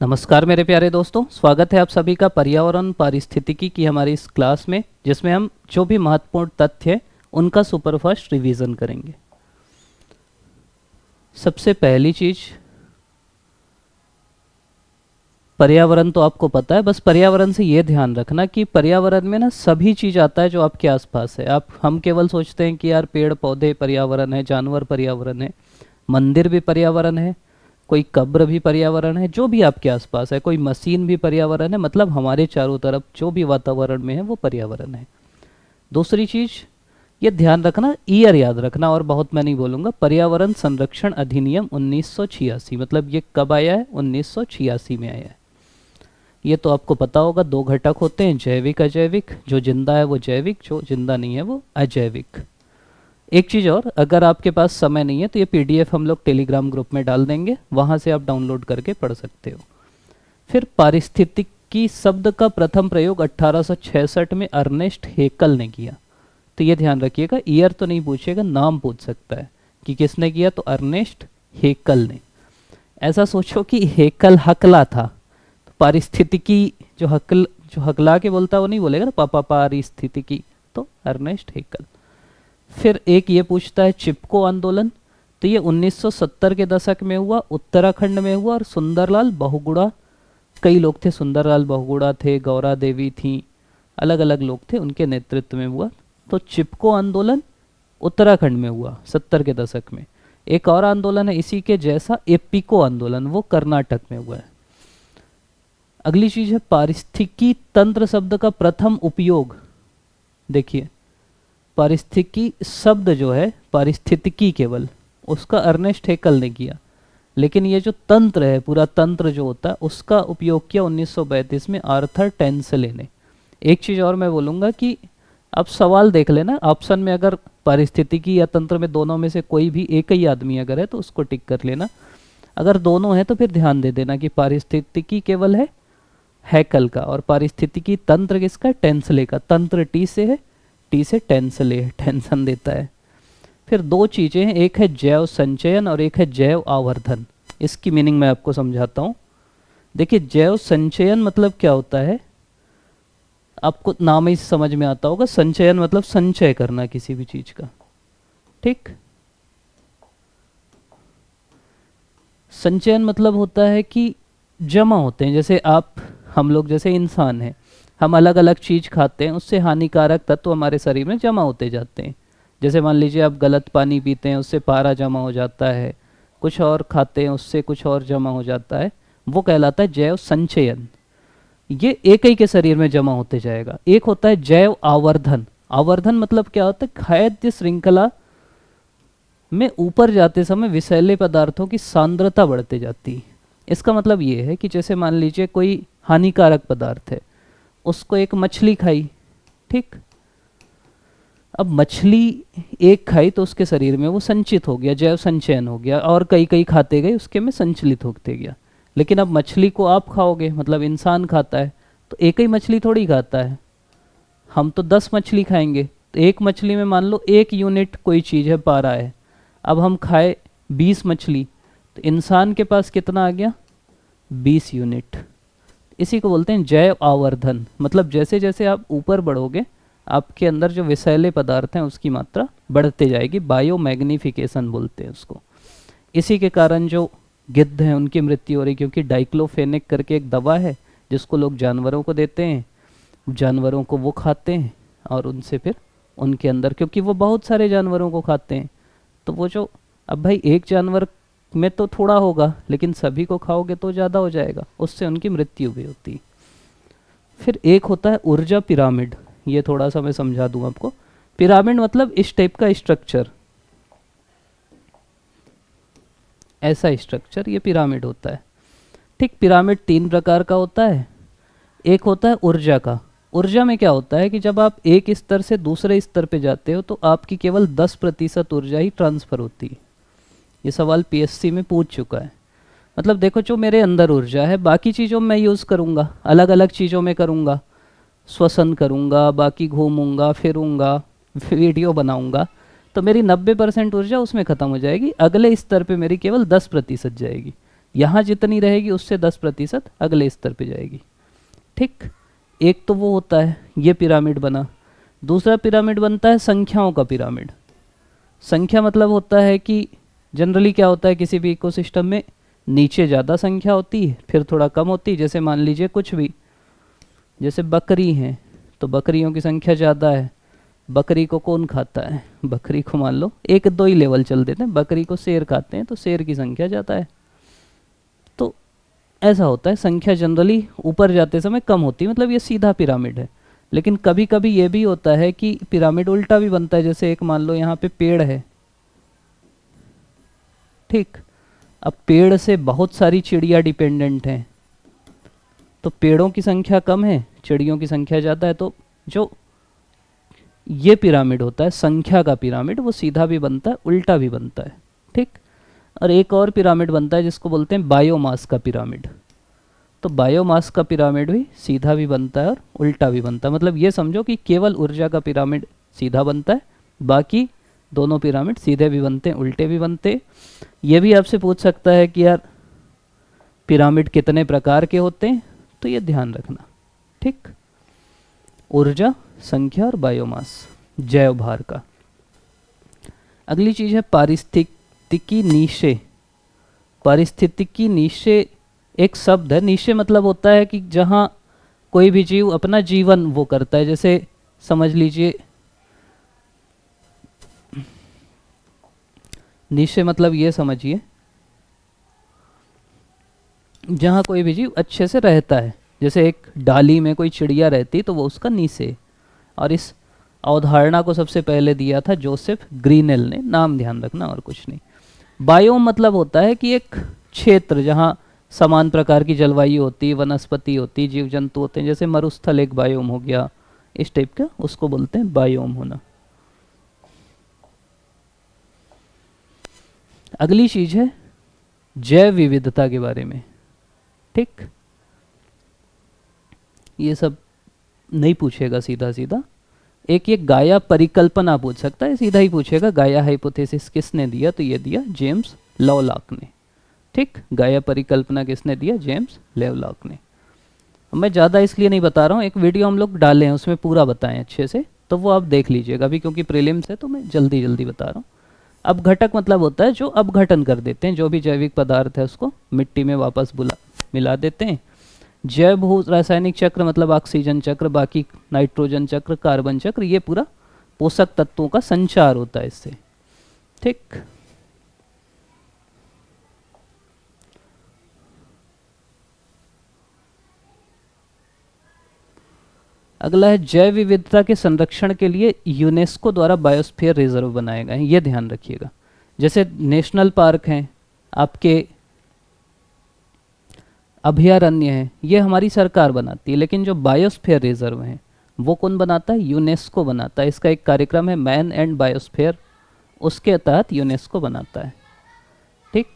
नमस्कार मेरे प्यारे दोस्तों, स्वागत है आप सभी का पर्यावरण पारिस्थितिकी की हमारी इस क्लास में, जिसमें हम जो भी महत्वपूर्ण तथ्य हैं उनका सुपरफास्ट रिवीजन करेंगे। सबसे पहली चीज, पर्यावरण तो आपको पता है। बस पर्यावरण से ये ध्यान रखना कि पर्यावरण में ना सभी चीज आता है जो आपके आसपास है। हम केवल सोचते हैं कि यार पेड़ पौधे पर्यावरण है, जानवर पर्यावरण है, मंदिर भी पर्यावरण है, कोई कब्र भी पर्यावरण है, जो भी आपके आसपास है, कोई मशीन भी पर्यावरण है। मतलब हमारे चारों तरफ जो भी वातावरण में है वो पर्यावरण है। दूसरी चीज ये ध्यान रखना, ईयर याद रखना, और बहुत मैं नहीं बोलूँगा। पर्यावरण संरक्षण अधिनियम 1986, मतलब ये कब आया है? 1986 में आया है। ये तो आपको पता होगा। दो घटक होते हैं, जैविक अजैविक। जो जिंदा है वो जैविक, जो जिंदा नहीं है वो अजैविक। एक चीज़ और, अगर आपके पास समय नहीं है तो ये पीडीएफ हम लोग टेलीग्राम ग्रुप में डाल देंगे, वहाँ से आप डाउनलोड करके पढ़ सकते हो। फिर पारिस्थितिकी शब्द का प्रथम प्रयोग 1866 में अर्नेस्ट हेकल ने किया। तो ये ध्यान रखिएगा, ईयर तो नहीं पूछेगा, नाम पूछ सकता है कि किसने किया, तो अर्नेस्ट हेकल ने। ऐसा सोचो कि हेकल हकला था, तो पारिस्थितिकी जो हकला के बोलता है वो नहीं बोलेगा ना, पापा पारिस्थितिकी, तो अर्नेस्ट हेकल। फिर एक ये पूछता है चिपको आंदोलन, तो ये 1970 के दशक में हुआ, उत्तराखंड में हुआ, और सुंदरलाल बहुगुणा, कई लोग थे, सुंदरलाल बहुगुणा थे, गौरा देवी थी, अलग अलग लोग थे, उनके नेतृत्व में हुआ। तो चिपको आंदोलन उत्तराखंड में हुआ 70 के दशक में। एक और आंदोलन है इसी के जैसा, एपिको आंदोलन, वो कर्नाटक में हुआ है। अगली चीज है पारिस्थितिकी तंत्र शब्द का प्रथम उपयोग। देखिए, पारिस्थितिकी शब्द जो है, पारिस्थितिकी केवल, उसका अर्नेस्ट हेकल ने किया, लेकिन ये जो तंत्र है, पूरा तंत्र जो होता है, उसका उपयोग किया 1932 में आर्थर टेंसले ने। एक चीज़ और मैं बोलूँगा कि अब सवाल देख लेना, ऑप्शन में अगर पारिस्थितिकी या तंत्र में दोनों में से कोई भी एक ही आदमी अगर है तो उसको टिक कर लेना। अगर दोनों है तो फिर ध्यान दे देना कि पारिस्थितिकी केवल है हैकल का, और पारिस्थितिकी तंत्र किसका? टेंसले का। तंत्र टी से है, टी से टेंसले, टेंशन देता है। फिर दो चीज़ें हैं, एक है जैव संचयन और एक है जैव आवर्धन। इसकी मीनिंग मैं आपको समझाता हूँ। देखिए, जैव संचयन मतलब क्या होता है, आपको नाम ही समझ में आता होगा। संचयन मतलब संचय करना किसी भी चीज का, ठीक। संचयन मतलब होता है कि जमा होते हैं। जैसे हम लोग जैसे इंसान हैं, हम अलग अलग चीज़ खाते हैं, उससे हानिकारक तत्व हमारे शरीर में जमा होते जाते हैं। जैसे मान लीजिए आप गलत पानी पीते हैं, उससे पारा जमा हो जाता है, कुछ और खाते हैं उससे कुछ और जमा हो जाता है, वो कहलाता है जैव संचयन। ये एक ही के शरीर में जमा होते जाएगा। एक होता है जैव आवर्धन। आवर्धन मतलब क्या होता है? खाद्य श्रृंखला में ऊपर जाते समय विषैले पदार्थों की सांद्रता बढ़ते जाती है। इसका मतलब ये है कि जैसे मान लीजिए कोई हानिकारक पदार्थ है, उसको एक मछली खाई, ठीक। अब मछली एक खाई तो उसके शरीर में वो संचित हो गया, जैव संचयन हो गया, और कई कई खाते गए, उसके में संचलित होते गया। लेकिन अब मछली को आप खाओगे, मतलब इंसान खाता है, तो एक ही मछली थोड़ी खाता है, हम तो 10 मछली खाएंगे। तो एक मछली में मान लो 1 यूनिट कोई चीज़ है, पारा है। अब हम खाए 20 मछली, तो इंसान के पास कितना आ गया? 20 यूनिट। इसी को बोलते हैं जैव आवर्धन। मतलब जैसे जैसे आप ऊपर बढ़ोगे, आपके अंदर जो विषैले पदार्थ हैं उसकी मात्रा बढ़ते जाएगी। बायो मैग्निफिकेशन बोलते हैं उसको। इसी के कारण जो गिद्ध हैं उनकी मृत्यु हो रही, क्योंकि डाइक्लोफेनेक करके एक दवा है जिसको लोग जानवरों को देते हैं, जानवरों को वो खाते हैं, और उनसे फिर उनके अंदर, क्योंकि वो बहुत सारे जानवरों को खाते हैं, तो वो जो, अब भाई एक जानवर में तो थोड़ा होगा, लेकिन सभी को खाओगे तो ज़्यादा हो जाएगा, उससे उनकी मृत्यु भी होती है। फिर एक होता है ऊर्जा पिरामिड। ये थोड़ा सा मैं समझा दूं आपको। पिरामिड मतलब इस टाइप का स्ट्रक्चर, ऐसा स्ट्रक्चर, ये पिरामिड होता है, ठीक। पिरामिड 3 प्रकार का होता है। एक होता है ऊर्जा का। ऊर्जा में क्या होता है कि जब आप एक स्तर से दूसरे स्तर पे जाते हो तो आपकी केवल 10% ऊर्जा ही ट्रांसफ़र होती है। ये सवाल पीएससी में पूछ चुका है। मतलब देखो, जो मेरे अंदर ऊर्जा है, बाकी चीज़ों में मैं यूज़ करूँगा, अलग अलग चीज़ों में करूँगा, श्वसन करूँगा, बाकी घूमूंगा फिरूँगा, वीडियो बनाऊँगा, तो मेरी 90% ऊर्जा उसमें ख़त्म हो जाएगी। अगले स्तर पे मेरी केवल 10% जाएगी। यहाँ जितनी रहेगी उससे 10% अगले स्तर पे जाएगी। ठीक, एक तो वो होता है, ये पिरामिड बना। दूसरा पिरामिड बनता है संख्याओं का पिरामिड। संख्या मतलब होता है कि जनरली क्या होता है किसी भी इकोसिस्टम में, नीचे ज़्यादा संख्या होती है, फिर थोड़ा कम होती है। जैसे मान लीजिए कुछ भी, जैसे बकरी हैं तो बकरियों की संख्या ज़्यादा है। बकरी को कौन खाता है? बकरी को मान लो एक दो ही लेवल चल देते हैं, बकरी को शेर खाते हैं तो शेर की संख्या ज़्यादा है। तो ऐसा होता है, संख्या जनरली ऊपर जाते समय कम होती है, मतलब ये सीधा पिरामिड है। लेकिन कभी कभी ये भी होता है कि पिरामिड उल्टा भी बनता है। जैसे एक मान लो यहाँ पे पेड़ है, ठीक, अब पेड़ से बहुत सारी चिड़िया डिपेंडेंट हैं, तो पेड़ों की संख्या कम है, चिड़ियों की संख्या ज़्यादा है। तो जो ये पिरामिड होता है संख्या का पिरामिड, वो सीधा भी बनता है उल्टा भी बनता है। ठीक, और एक और पिरामिड बनता है जिसको बोलते हैं बायोमास का पिरामिड। तो बायोमास का पिरामिड भी सीधा भी बनता है और उल्टा भी बनता है। मतलब ये समझो कि केवल ऊर्जा का पिरामिड सीधा बनता है, बाकी दोनों पिरामिड सीधे भी बनते हैं उल्टे भी बनते हैं। ये भी आपसे पूछ सकता है कि यार पिरामिड कितने प्रकार के होते हैं, तो ये ध्यान रखना। ठीक, ऊर्जा, संख्या और बायोमास, जैव भार का। अगली चीज है पारिस्थितिकी नीशे। पारिस्थितिकी नीशे एक शब्द है। नीशे मतलब होता है कि जहाँ कोई भी जीव अपना जीवन वो करता है। जैसे समझ लीजिए, नीशे मतलब ये समझिए जहाँ कोई भी जीव अच्छे से रहता है। जैसे एक डाली में कोई चिड़िया रहती तो वो उसका नीशे। और इस अवधारणा को सबसे पहले दिया था जोसेफ ग्रीनेल ने, नाम ध्यान रखना और कुछ नहीं। बायोम मतलब होता है कि एक क्षेत्र जहाँ समान प्रकार की जलवायु होती, वनस्पति होती, जीव जंतु होते हैं। जैसे मरुस्थल एक बायोम हो गया, इस टाइप का, उसको बोलते हैं बायोम होना। अगली चीज है जैव विविधता के बारे में। ठीक, ये सब नहीं पूछेगा सीधा सीधा। एक ये गाया परिकल्पना पूछ सकता है, सीधा ही पूछेगा गाया हाइपोथेसिस किसने दिया, तो ये दिया जेम्स लवलॉक ने। ठीक, गाया परिकल्पना किसने दिया? जेम्स लवलॉक ने। मैं ज़्यादा इसलिए नहीं बता रहा हूँ, एक वीडियो हम लोग डाले हैं उसमें पूरा बताएं अच्छे से, तो वो आप देख लीजिएगा। अभी क्योंकि प्रीलिम्स है तो मैं जल्दी जल्दी बता रहा हूँ। अपघटक मतलब होता है जो अपघटन कर देते हैं, जो भी जैविक पदार्थ है उसको मिट्टी में वापस मिला देते हैं। जैव भू रासायनिक चक्र मतलब ऑक्सीजन चक्र, बाकी नाइट्रोजन चक्र, कार्बन चक्र, ये पूरा पोषक तत्वों का संचार होता है इससे। ठीक, अगला है जैव विविधता के संरक्षण के लिए यूनेस्को द्वारा बायोस्फीयर रिजर्व बनाए गए हैं। ये ध्यान रखिएगा। जैसे नेशनल पार्क हैं, आपके अभयारण्य हैं, ये हमारी सरकार बनाती है, लेकिन जो बायोस्फीयर रिजर्व हैं वो कौन बनाता है? यूनेस्को बनाता है। इसका एक कार्यक्रम है मैन एंड बायोस्फीयर, उसके तहत यूनेस्को बनाता है। ठीक,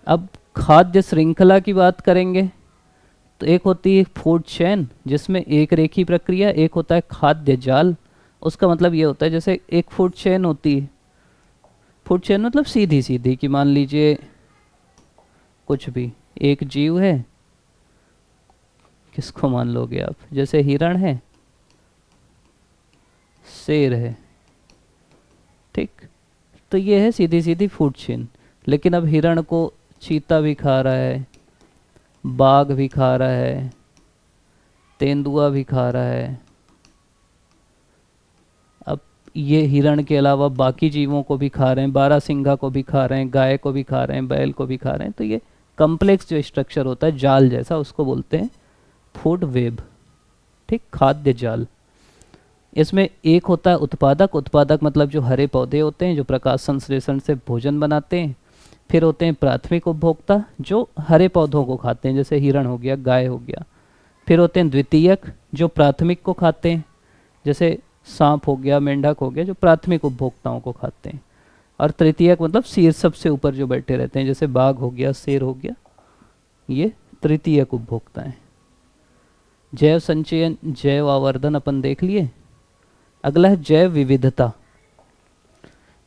अब खाद्य श्रृंखला की बात करेंगे तो एक होती है फूड चेन जिसमें एक रेखी प्रक्रिया, एक होता है खाद्य जाल। उसका मतलब ये होता है जैसे एक फूड चेन होती है, फूड चेन मतलब सीधी सीधी, कि मान लीजिए कुछ भी एक जीव है, किसको मान लोगे आप? जैसे हिरण है, शेर है, ठीक, तो ये है सीधी सीधी फूड चेन। लेकिन अब हिरण को चीता भी खा रहा है, बाघ भी खा रहा है, तेंदुआ भी खा रहा है। अब ये हिरण के अलावा बाकी जीवों को भी खा रहे हैं, बारहसिंगा को भी खा रहे हैं, गाय को भी खा रहे हैं, बैल को भी खा रहे हैं। तो ये कम्प्लेक्स जो स्ट्रक्चर होता है जाल जैसा, उसको बोलते हैं फूड वेब। ठीक, खाद्य जाल। इसमें एक होता है उत्पादक। उत्पादक मतलब जो हरे पौधे होते हैं जो प्रकाश संश्लेषण से भोजन बनाते हैं। फिर होते हैं प्राथमिक उपभोक्ता जो हरे पौधों को खाते हैं, जैसे हिरण हो गया, गाय हो गया। फिर होते हैं द्वितीयक जो प्राथमिक को खाते हैं, जैसे सांप हो गया, मेंढक हो गया, जो प्राथमिक उपभोक्ताओं को खाते हैं। और तृतीयक मतलब शीर्ष सबसे ऊपर जो बैठे रहते हैं, जैसे बाघ हो गया, शेर हो गया, ये तृतीयक उपभोक्ता हैं। जैव संचयन, जैव आवर्धन अपन देख लिए। अगला है जैव विविधता।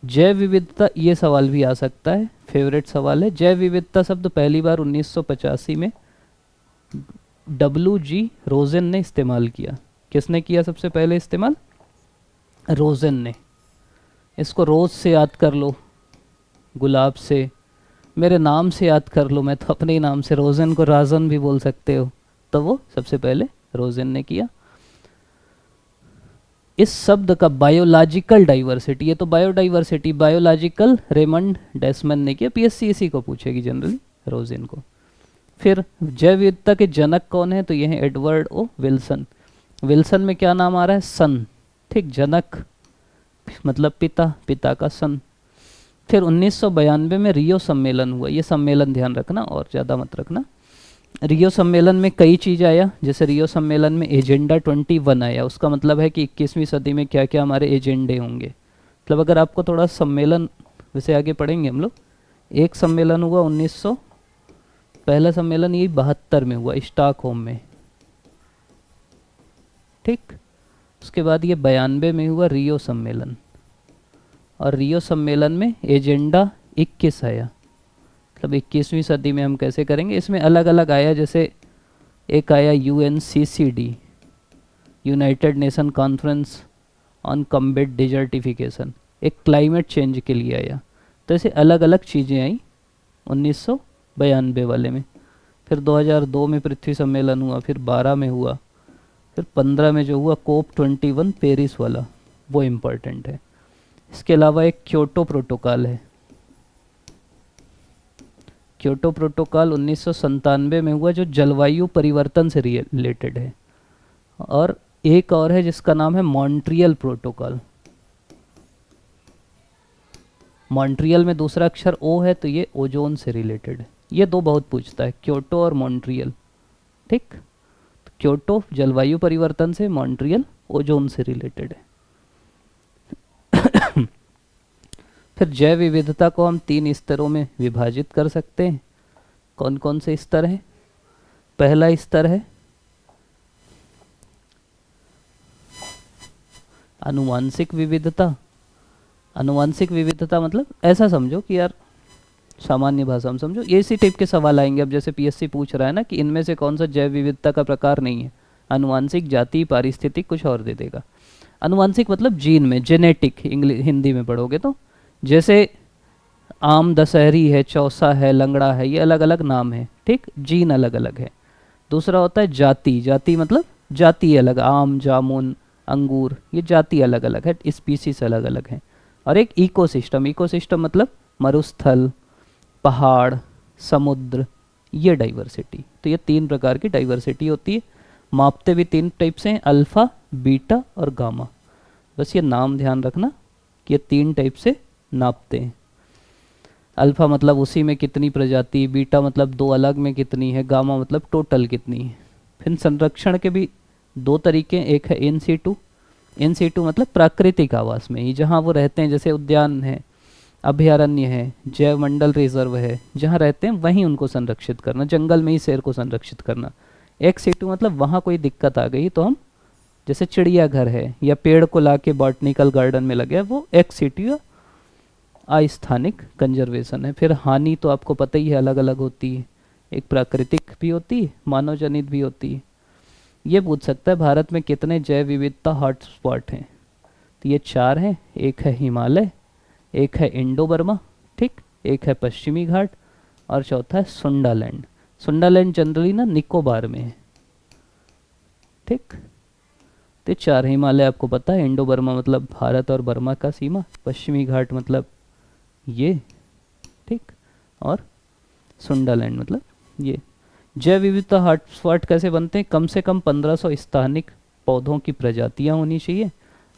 जैव विविधता, ये सवाल भी आ सकता है, फेवरेट सवाल है। जैव विविधता शब्द पहली बार 1985 में W.G. रोजेन ने इस्तेमाल किया। किसने किया सबसे पहले इस्तेमाल? रोजेन ने। इसको रोज से याद कर लो, गुलाब से, मेरे नाम से याद कर लो, मैं तो अपने ही नाम से, रोजेन को राजन भी बोल सकते हो, तो वो सबसे पहले रोजेन ने किया। इस शब्द का बायोलॉजिकल डाइवर्सिटी, ये तो बायोडाइवर्सिटी, बायोलॉजिकल रेमंड डेसमन ने किया। पीएससी इसी को पूछेगी जनरली, रोजेन को। फिर जैव विविधता के जनक कौन है? तो ये है एडवर्ड ओ विल्सन। विल्सन में क्या नाम आ रहा है? सन, ठीक। जनक मतलब पिता, पिता का सन। फिर 1992 में रियो सम्मेलन हुआ। ये सम्मेलन ध्यान रखना और ज़्यादा मत रखना। रियो सम्मेलन में कई चीज़ आया, जैसे रियो सम्मेलन में एजेंडा 21 आया। उसका मतलब है कि 21वीं सदी में क्या क्या हमारे एजेंडे होंगे। मतलब अगर आपको थोड़ा सम्मेलन वैसे आगे पढ़ेंगे हम लोग। एक सम्मेलन हुआ 1900, पहला सम्मेलन ये 72 में हुआ स्टॉकहोम में, ठीक। उसके बाद ये 92 में हुआ रियो सम्मेलन, और रियो सम्मेलन में एजेंडा 21 आया। मतलब 21वीं सदी में हम कैसे करेंगे, इसमें अलग अलग आया। जैसे एक आया UNCCD, United nation conference on combat desertification, एक क्लाइमेट चेंज के लिए आया। तो ऐसे अलग अलग चीज़ें आई 1992 वाले में। फिर 2002 में पृथ्वी सम्मेलन हुआ, फिर 12 में हुआ, फिर 15 में जो हुआ COP21 पेरिस वाला, वो इम्पोर्टेंट है। इसके अलावा एक क्योटो प्रोटोकॉल है। क्योटो प्रोटोकॉल 1997 में हुआ, जो जलवायु परिवर्तन से रिलेटेड है। और एक और है जिसका नाम है मॉन्ट्रियल प्रोटोकॉल। मॉन्ट्रियल में दूसरा अक्षर ओ है, तो ये ओजोन से रिलेटेड है। ये दो बहुत पूछता है, क्योटो और मॉन्ट्रियल, ठीक। तो क्योटो जलवायु परिवर्तन से, मॉन्ट्रियल ओजोन से रिलेटेड है। फिर जैव विविधता को हम 3 स्तरों में विभाजित कर सकते हैं। कौन कौन से स्तर हैं? पहला स्तर है आनुवांशिक विविधता। आनुवांशिक विविधता मतलब ऐसा समझो कि यार, सामान्य भाषा में समझो, ये इसी टाइप के सवाल आएंगे। अब जैसे पीएससी पूछ रहा है ना कि इनमें से कौन सा जैव विविधता का प्रकार नहीं है, आनुवांशिक, जाति, पारिस्थितिक, कुछ और दे देगा। आनुवांशिक मतलब जीन में, जेनेटिक हिंदी में पढ़ोगे तो। जैसे आम दशहरी है, चौसा है, लंगड़ा है, ये अलग अलग नाम है, ठीक, जीन अलग अलग है। दूसरा होता है जाति। जाति मतलब जाति अलग, आम, जामुन, अंगूर, ये जाति अलग अलग है, स्पीसीज अलग अलग है। और एक इकोसिस्टम। इकोसिस्टम मतलब मरुस्थल, पहाड़, समुद्र, ये डाइवर्सिटी। तो ये 3 प्रकार की डाइवर्सिटी होती है। मापते भी 3 टाइप से हैं, अल्फ़ा, बीटा और गामा। बस ये नाम ध्यान रखना कि ये 3 टाइप से नापते हैं। अल्फ़ा मतलब उसी में कितनी प्रजाति, बीटा मतलब 2 अलग में कितनी है, गामा मतलब टोटल कितनी है। फिर संरक्षण के भी 2 तरीके, एक है इन सीटू। इन सीटू मतलब प्राकृतिक आवास में ही, जहाँ वो रहते हैं, जैसे उद्यान है, अभयारण्य है, जैव मंडल रिजर्व है, जहाँ रहते हैं वहीं उनको संरक्षित करना, जंगल में ही शेर को संरक्षित करना। एक सीटू मतलब वहाँ कोई दिक्कत आ गई तो हम, जैसे चिड़ियाघर है या पेड़ को ला के बॉटनिकल गार्डन में लगे, वो एक सीटू अस्थानिक कंजर्वेशन है। फिर हानि तो आपको पता ही है, अलग अलग होती है, एक प्राकृतिक भी होती है, मानव जनित भी होती है। ये पूछ सकता है भारत में कितने जैव विविधता हॉटस्पॉट हैं, तो ये 4 हैं। एक है हिमालय, एक है इंडो बर्मा, ठीक, एक है पश्चिमी घाट, और चौथा है सुंडालैंड। सुंडालैंड जनरली ना निकोबार में है, ठीक। तो 4 हिमालय आपको पता है, इंडो बर्मा मतलब भारत और बर्मा का सीमा, पश्चिमी घाट मतलब ये, ठीक, और सुंडालैंड मतलब ये। जैव विविधता हॉटस्पॉट कैसे बनते हैं? कम से कम 1500 स्थानिक पौधों की प्रजातियां होनी चाहिए,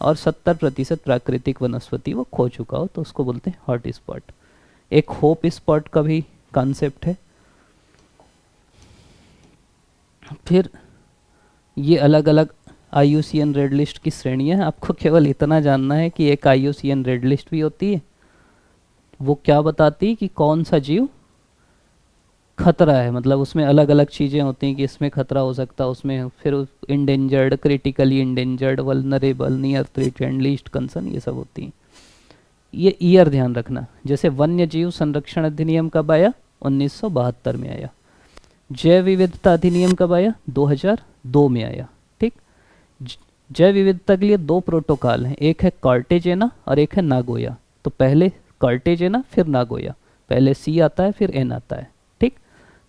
और 70% प्राकृतिक वनस्पति वो खो चुका हो, तो उसको बोलते हैं हॉट स्पॉट। एक होप स्पॉट का भी कॉन्सेप्ट है। फिर ये अलग अलग IUCN रेड लिस्ट की श्रेणियाँ हैं। आपको केवल इतना जानना है कि एक IUCN रेड लिस्ट भी होती है, वो क्या बताती है कि कौन सा जीव खतरा है। मतलब उसमें अलग अलग चीज़ें होती हैं कि इसमें खतरा हो सकता है, उसमें फिर endangered, critically endangered, vulnerable, near threatened, least concern, ये सब होती हैं। ये ईयर ध्यान रखना, जैसे वन्य जीव संरक्षण अधिनियम कब आया, 1972 में आया। जैव विविधता अधिनियम कब आया, 2002 में आया। ठीक। जैव विविधता के लिए दो प्रोटोकॉल हैं, एक है कार्टेजेना और एक है नागोया। तो पहले कार्टेजेना फिर नागोया, पहले सी आता है फिर एन आता है। ठीक।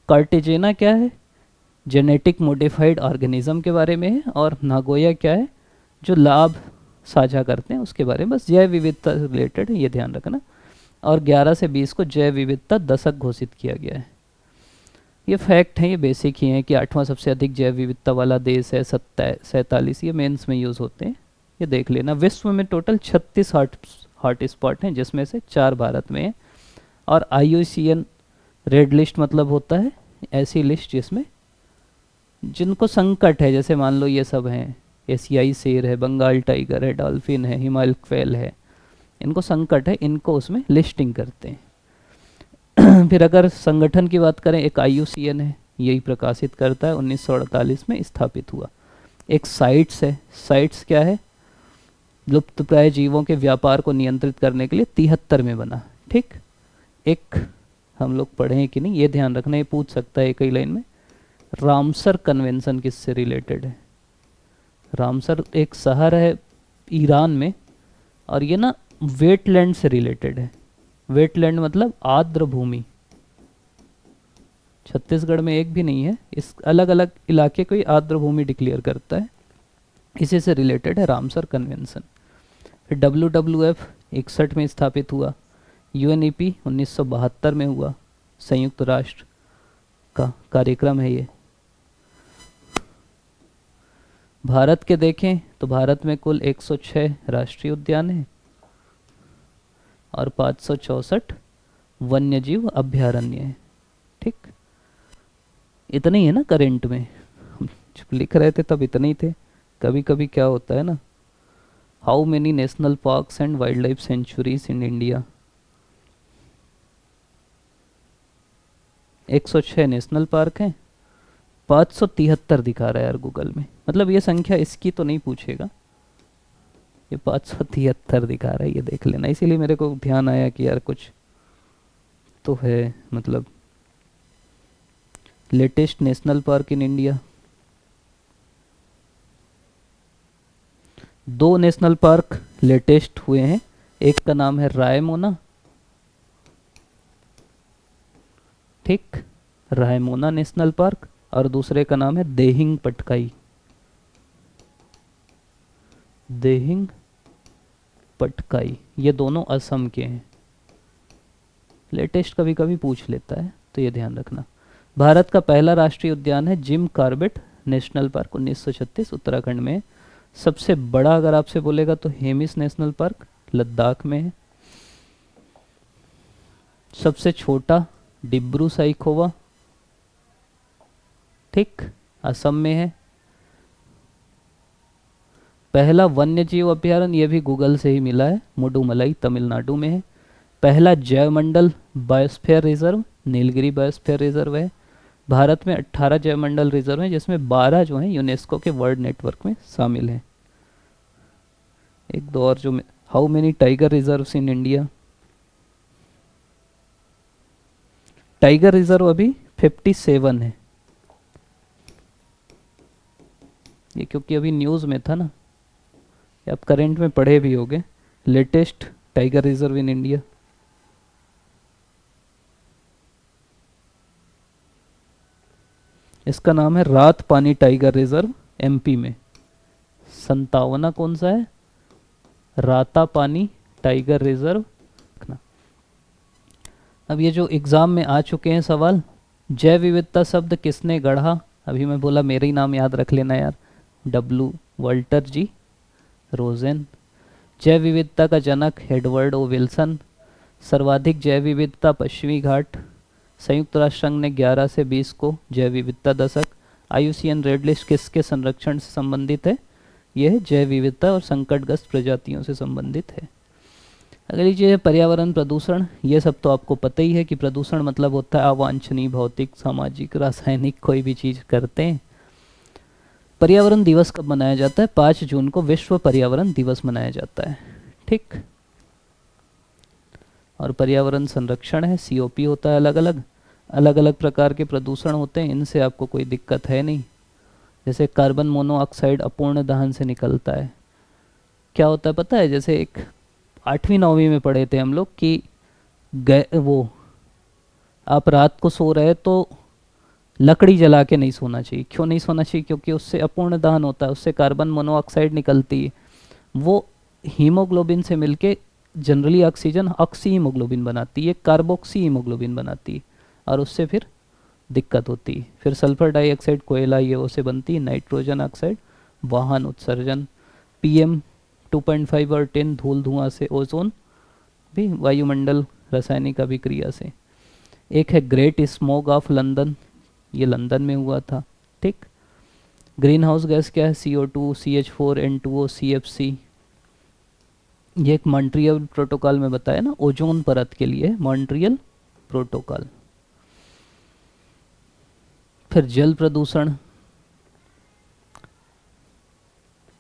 कार्टेजेना क्या है, जेनेटिक मॉडिफाइड ऑर्गेनिज्म के बारे में है, और नागोया क्या है, जो लाभ साझा करते हैं उसके बारे में। बस जैव विविधता से रिलेटेड है, ये ध्यान रखना। और 11 से 20 को जैव विविधता दशक घोषित किया गया है। ये फैक्ट हैं, ये बेसिक ही हैं कि 8वां सबसे अधिक जैव विविधता वाला देश है 47, ये मेंस में यूज़ होते हैं, ये देख लेना। विश्व में टोटल 36 हॉट स्पॉट हैं, जिसमें से 4 भारत में है। और IUCN रेड लिस्ट मतलब होता है ऐसी लिस्ट जिसमें जिनको संकट है, जैसे मान लो ये सब हैं, एशियाई शेर है, बंगाल टाइगर है, डॉल्फिन है, हिमालय क्वेल है, इनको संकट है, इनको उसमें लिस्टिंग करते हैं। फिर अगर संगठन की बात करें, एक IUCN है, यही प्रकाशित करता है, 1948 में स्थापित हुआ। एक साइट्स है, साइट्स क्या है, लुप्तप्राय जीवों के व्यापार को नियंत्रित करने के लिए 73 में बना। ठीक। एक हम लोग पढ़े हैं कि नहीं, ये ध्यान रखना, ये पूछ सकता है कई लाइन में। रामसर कन्वेंशन किससे रिलेटेड है? रामसर एक शहर है ईरान में, और ये ना वेटलैंड से रिलेटेड है। वेटलैंड मतलब आर्द्र भूमि, छत्तीसगढ़ में एक भी नहीं है, इस अलग अलग इलाके को ही आर्द्र भूमि डिक्लेयर करता है, इसी से रिलेटेड है रामसर कन्वेंशन। फिर WWF 61 में स्थापित हुआ। UNEP 1972 में हुआ, संयुक्त राष्ट्र का कार्यक्रम है ये। भारत के देखें तो भारत में कुल 106 राष्ट्रीय उद्यान हैं और 564 वन्यजीव अभ्यारण्य हैं। ठीक। इतने ही है ना करेंट में, हम जब लिख रहे थे तब इतने ही थे। कभी कभी क्या होता है ना, how many national parks and wild life sanctuaries in India, 106 national park हैं, 573 दिखा रहा है यार गूगल में। मतलब ये संख्या इसकी तो नहीं पूछेगा, ये 573 दिखा रहा है, ये देख लेना। इसीलिए मेरे को ध्यान आया कि यार कुछ तो है, मतलब latest national park in India. 2 national park latest हुए हैं, एक का नाम है रायमोना, ठीक, रायमोना नेशनल पार्क, और दूसरे का नाम है देहिंग पटकाई, देहिंग पटकाई। ये दोनों असम के हैं, लेटेस्ट कभी कभी पूछ लेता है, तो ये ध्यान रखना। भारत का पहला राष्ट्रीय उद्यान है Jim Corbett national park, 1936 Uttarakhand में। सबसे बड़ा अगर आपसे बोलेगा तो हेमिस नेशनल पार्क लद्दाख में है। सबसे छोटा डिब्रू साइखोवा, ठीक, असम में है। पहला वन्यजीव अभ्यारण्य, ये भी गूगल से ही मिला है, मुडुमलाई तमिलनाडु में है। पहला जैवमंडल biosphere reserve Nilgiri biosphere reserve है। भारत में 18 जैवमंडल रिजर्व हैं, जिसमें 12 जो हैं यूनेस्को के वर्ल्ड नेटवर्क में शामिल हैं। एक दो और जो, how many tiger reserves in India, tiger reserve अभी 57 है। ये क्योंकि अभी न्यूज़ में था ना, आप करंट में पढ़े भी होंगे, latest tiger reserve in India. इसका नाम है रात पानी टाइगर रिजर्व, MP में। 57 कौन सा है, राता पानी टाइगर रिजर्व। अब ये जो एग्ज़ाम में आ चुके हैं सवाल, जैव विविधता शब्द किसने गढ़ा? अभी मैं बोला मेरा ही नाम याद रख लेना यार, W. वॉल्टर जी रोजेन। जैव विविधता का जनक एडवर्ड O. विल्सन। सर्वाधिक जैव विविधता पश्चिमी घाट। संयुक्त राष्ट्र संघ ने 11 से 20 को जैव विविधता दशक। IUCN रेड लिस्ट किसके संरक्षण से संबंधित है? यह है जैव विविधता और संकटग्रस्त प्रजातियों से संबंधित है। अगली चीज़ है पर्यावरण प्रदूषण। ये सब तो आपको पता ही है कि प्रदूषण मतलब होता है अवांछनीय भौतिक, सामाजिक, रासायनिक कोई भी चीज़ करते हैं। पर्यावरण दिवस कब मनाया जाता है? 5 जून को विश्व पर्यावरण दिवस मनाया जाता है। ठीक, और पर्यावरण संरक्षण है, सीओपी होता है। अलग अलग अलग अलग प्रकार के प्रदूषण होते हैं, इनसे आपको कोई दिक्कत है नहीं। जैसे कार्बन मोनोऑक्साइड अपूर्ण दहन से निकलता है। क्या होता है पता है, जैसे एक 8वीं 9वीं में पढ़े थे हम लोग कि वो आप रात को सो रहे तो लकड़ी जला के नहीं सोना चाहिए। क्यों नहीं सोना चाहिए? क्योंकि उससे अपूर्ण दहन होता है, उससे कार्बन मोनोऑक्साइड निकलती है, वो हीमोग्लोबिन से मिलके जनरली ऑक्सीजन ऑक्सी हीमोग्लोबिन बनाती है, कार्बोक्सी हीमोग्लोबिन बनाती है, और उससे फिर दिक्कत होती है। फिर सल्फर डाइऑक्साइड कोयला ये वो से बनती है, नाइट्रोजन ऑक्साइड वाहन उत्सर्जन, पीएम 2.5 और 10 धूल धुआं से, ओजोन भी वायुमंडल रासायनिक अभिक्रिया से। एक है ग्रेट स्मोग ऑफ लंदन, ये लंदन में हुआ था। ठीक। ग्रीन हाउस गैस क्या है? CO2, CH4, N2O, CFC। ये एक मॉन्ट्रियल प्रोटोकॉल में बताया ना, ओजोन परत के लिए मॉन्ट्रियल प्रोटोकॉल। फिर जल प्रदूषण,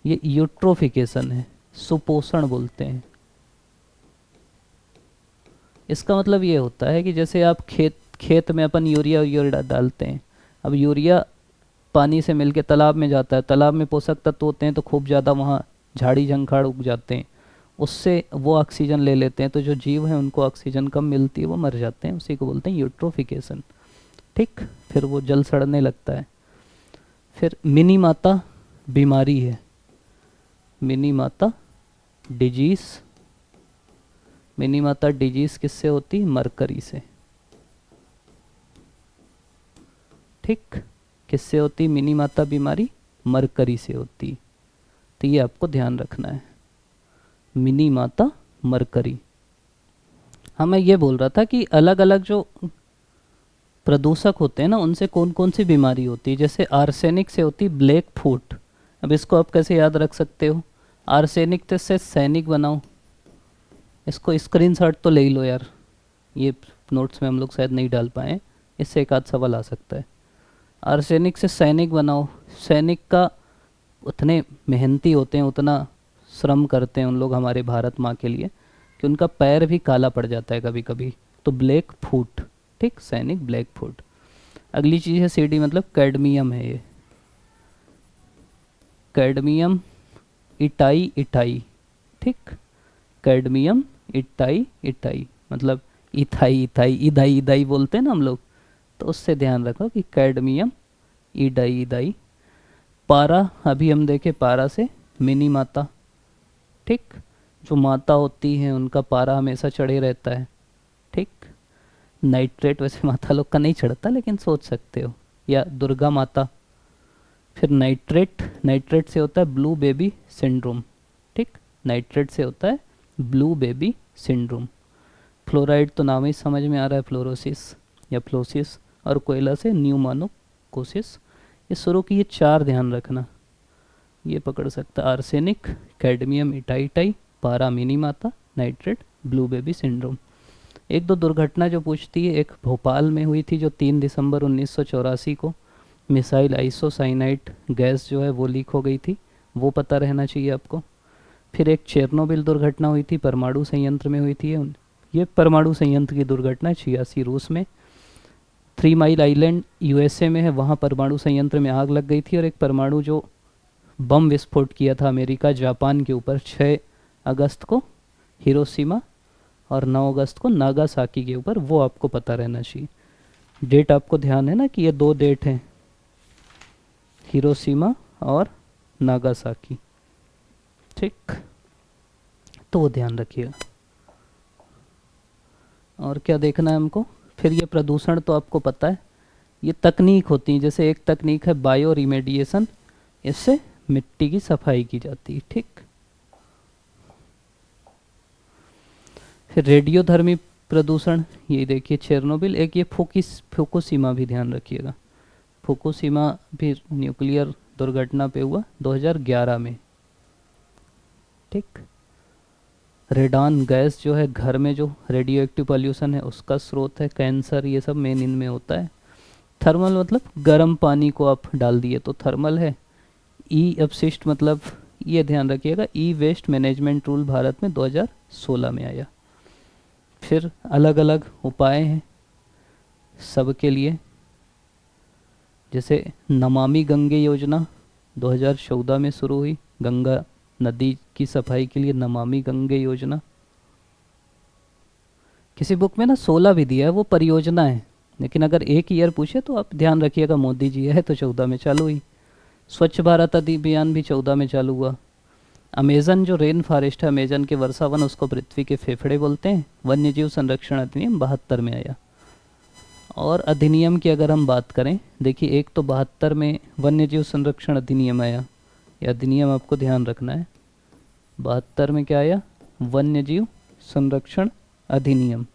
ये यूट्रोफिकेशन है, सुपोषण बोलते हैं। इसका मतलब ये होता है कि जैसे आप खेत में अपन यूरिया डालते हैं, अब यूरिया पानी से मिलके तालाब में जाता है, तालाब में पोषक तत्व होते हैं तो खूब ज़्यादा वहाँ झाड़ी झंखाड़ उग जाते हैं, उससे वो ऑक्सीजन ले लेते हैं, तो जो जीव हैं उनको ऑक्सीजन कम मिलती है, वो मर जाते हैं, उसी को बोलते हैं यूट्रोफिकेशन। ठीक। फिर वो जल सड़ने लगता है। फिर मिनी माता बीमारी है, मिनी माता डिजीज। मिनी माता डिजीज किससे होती? मरकरी से। ठीक। किससे होती मिनी माता बीमारी? मरकरी से होती। तो ये आपको ध्यान रखना है, मिनी माता मरकरी। हाँ, मैं ये बोल रहा था कि अलग अलग जो प्रदूषक होते हैं ना, उनसे कौन कौन सी बीमारी होती है। जैसे आर्सेनिक से होती ब्लैक फुट। अब इसको आप कैसे याद रख सकते हो? आर्सेनिक से सैनिक बनाओ, इसको स्क्रीनशॉट तो ले ही लो यार, ये नोट्स में हम लोग शायद नहीं डाल पाए, इससे एक आध सवाल आ सकता है। आर्सेनिक से सैनिक बनाओ। सैनिक का उतने मेहनती होते हैं, उतना श्रम करते हैं उन लोग हमारे भारत माँ के लिए, कि उनका पैर भी काला पड़ जाता है कभी कभी, तो ब्लैक फुट। ठीक, सैनिक ब्लैक फुट। अगली चीज़ है सीडी, मतलब कैडमियम है ये, कैडमियम इटाई इटाई। ठीक, कैडमियम इटाई इटाई मतलब इथाई इथाई, इदाई इदाई बोलते हैं ना हम लोग, तो उससे ध्यान रखो कि कैडमियम इडाई इदाई। पारा, अभी हम देखे पारा से मिनी माता। ठीक, जो माता होती हैं उनका पारा हमेशा चढ़े रहता है। ठीक। नाइट्रेट वैसे माता लोग का नहीं चढ़ता, लेकिन सोच सकते हो, या दुर्गा माता। फिर नाइट्रेट, नाइट्रेट से होता है ब्लू बेबी सिंड्रोम। ठीक, नाइट्रेट से होता है ब्लू बेबी सिंड्रोम। फ्लोराइड तो नाम ही समझ में आ रहा है, फ्लोरोसिस या फ्लोसिस। और कोयला से न्यूमानोकोसिस। ये शुरू की ये 4 ध्यान रखना, ये पकड़ सकता। आर्सेनिक, कैडमियम इटाइटाई, पारा मिनी माता, नाइट्रेट, ब्लू बेबी सिंड्रोम। एक दो दुर्घटना जो पूछती है, एक भोपाल में हुई थी जो 3 दिसंबर 1984 को, मिसाइल आइसोसाइनाइट गैस जो है वो लीक हो गई थी, वो पता रहना चाहिए आपको। फिर एक चेरनोबिल दुर्घटना हुई थी, परमाणु संयंत्र में हुई थी ये परमाणु संयंत्र की दुर्घटना 86 रूस में। 3 माइल आइलैंड USA में है, वहाँ परमाणु संयंत्र में आग लग गई थी, और एक परमाणु जो बम विस्फोट किया था अमेरिका जापान के ऊपर 6 अगस्त को हिरोशिमा और 9 अगस्त को नागासाकी के ऊपर, वो आपको पता रहना चाहिए। डेट आपको ध्यान है ना कि ये 2 डेट हैं, हिरोशिमा और नागासाकी। ठीक, तो वो ध्यान रखिएगा। और क्या देखना है हमको? फिर ये प्रदूषण तो आपको पता है, ये तकनीक होती है। जैसे एक तकनीक है बायो रिमेडिएशन, इससे मिट्टी की सफाई की जाती है। ठीक। फिर रेडियोधर्मी प्रदूषण, ये देखिए चेरनोबिल। एक ये फुकुशिमा भी ध्यान रखिएगा, फुकुशिमा भी न्यूक्लियर दुर्घटना पे हुआ 2011 में। ठीक। रेडान गैस जो है घर में जो रेडियो एक्टिव पॉल्यूशन है उसका स्रोत है, कैंसर ये सब मेन इनमें होता है। थर्मल मतलब गर्म पानी को आप डाल दिए तो थर्मल है। ई अपशिष्ट मतलब ये ध्यान रखिएगा, ई वेस्ट मैनेजमेंट रूल भारत में 2016 में आया। फिर अलग अलग उपाय हैं सबके लिए, जैसे नमामि गंगे योजना 2014 में शुरू हुई, गंगा नदी की सफाई के लिए नमामि गंगे योजना। किसी बुक में ना 16 भी दिया है, वो परियोजना है, लेकिन अगर एक ईयर पूछे तो आप ध्यान रखिएगा मोदी जी है तो 14 में चालू हुई। स्वच्छ भारत अभियान भी 14 में चालू हुआ। अमेजन जो रेन फॉरेस्ट है, अमेजन के वर्षावन, उसको पृथ्वी के फेफड़े बोलते हैं, वन्य जीव संरक्षण अधिनियम 72 में आया। और अधिनियम की अगर हम बात करें, देखिए एक तो 72 में वन्य जीव संरक्षण अधिनियम आया, यह अधिनियम आपको ध्यान रखना है। 72 में क्या आया? वन्य जीव संरक्षण अधिनियम,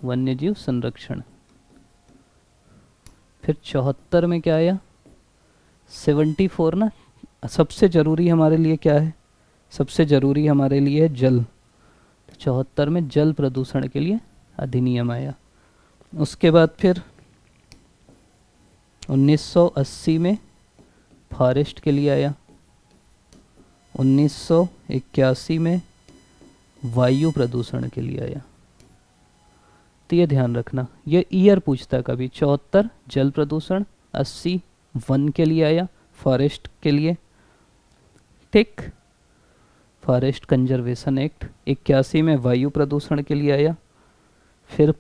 वन्य जीव संरक्षण। फिर 74 में क्या आया? 74 ना, सबसे ज़रूरी हमारे लिए क्या है? सबसे ज़रूरी हमारे लिए जल। 74 में जल प्रदूषण के लिए अधिनियम आया। उसके बाद फिर 1980 में फॉरेस्ट के लिए आया। 1981 में वायु प्रदूषण के लिए आया। तो ये ध्यान रखना, ये ईयर पूछता है कभी। 74 जल प्रदूषण, 80 वन के लिए आया, फॉरेस्ट के लिए, ठीक, फॉरेस्ट कंजर्वेशन एक्ट। 81 में वायु प्रदूषण के लिए आया। फिर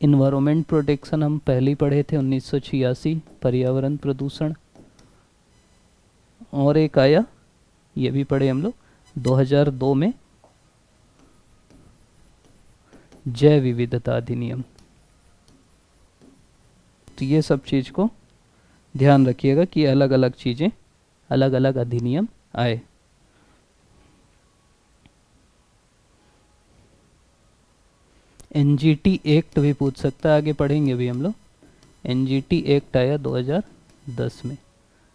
इन्वायरमेंट प्रोटेक्शन हम पहले ही पढ़े थे, 1986 पर्यावरण प्रदूषण। और एक आया, ये भी पढ़े हम लोग, 2002 में जैव विविधता अधिनियम। तो ये सब चीज़ को ध्यान रखिएगा कि अलग अलग चीज़ें, अलग अलग अधिनियम आए। एनजीटी एक्ट भी पूछ सकता है, आगे पढ़ेंगे भी हम लोग। एनजीटी एक्ट आया 2010 में।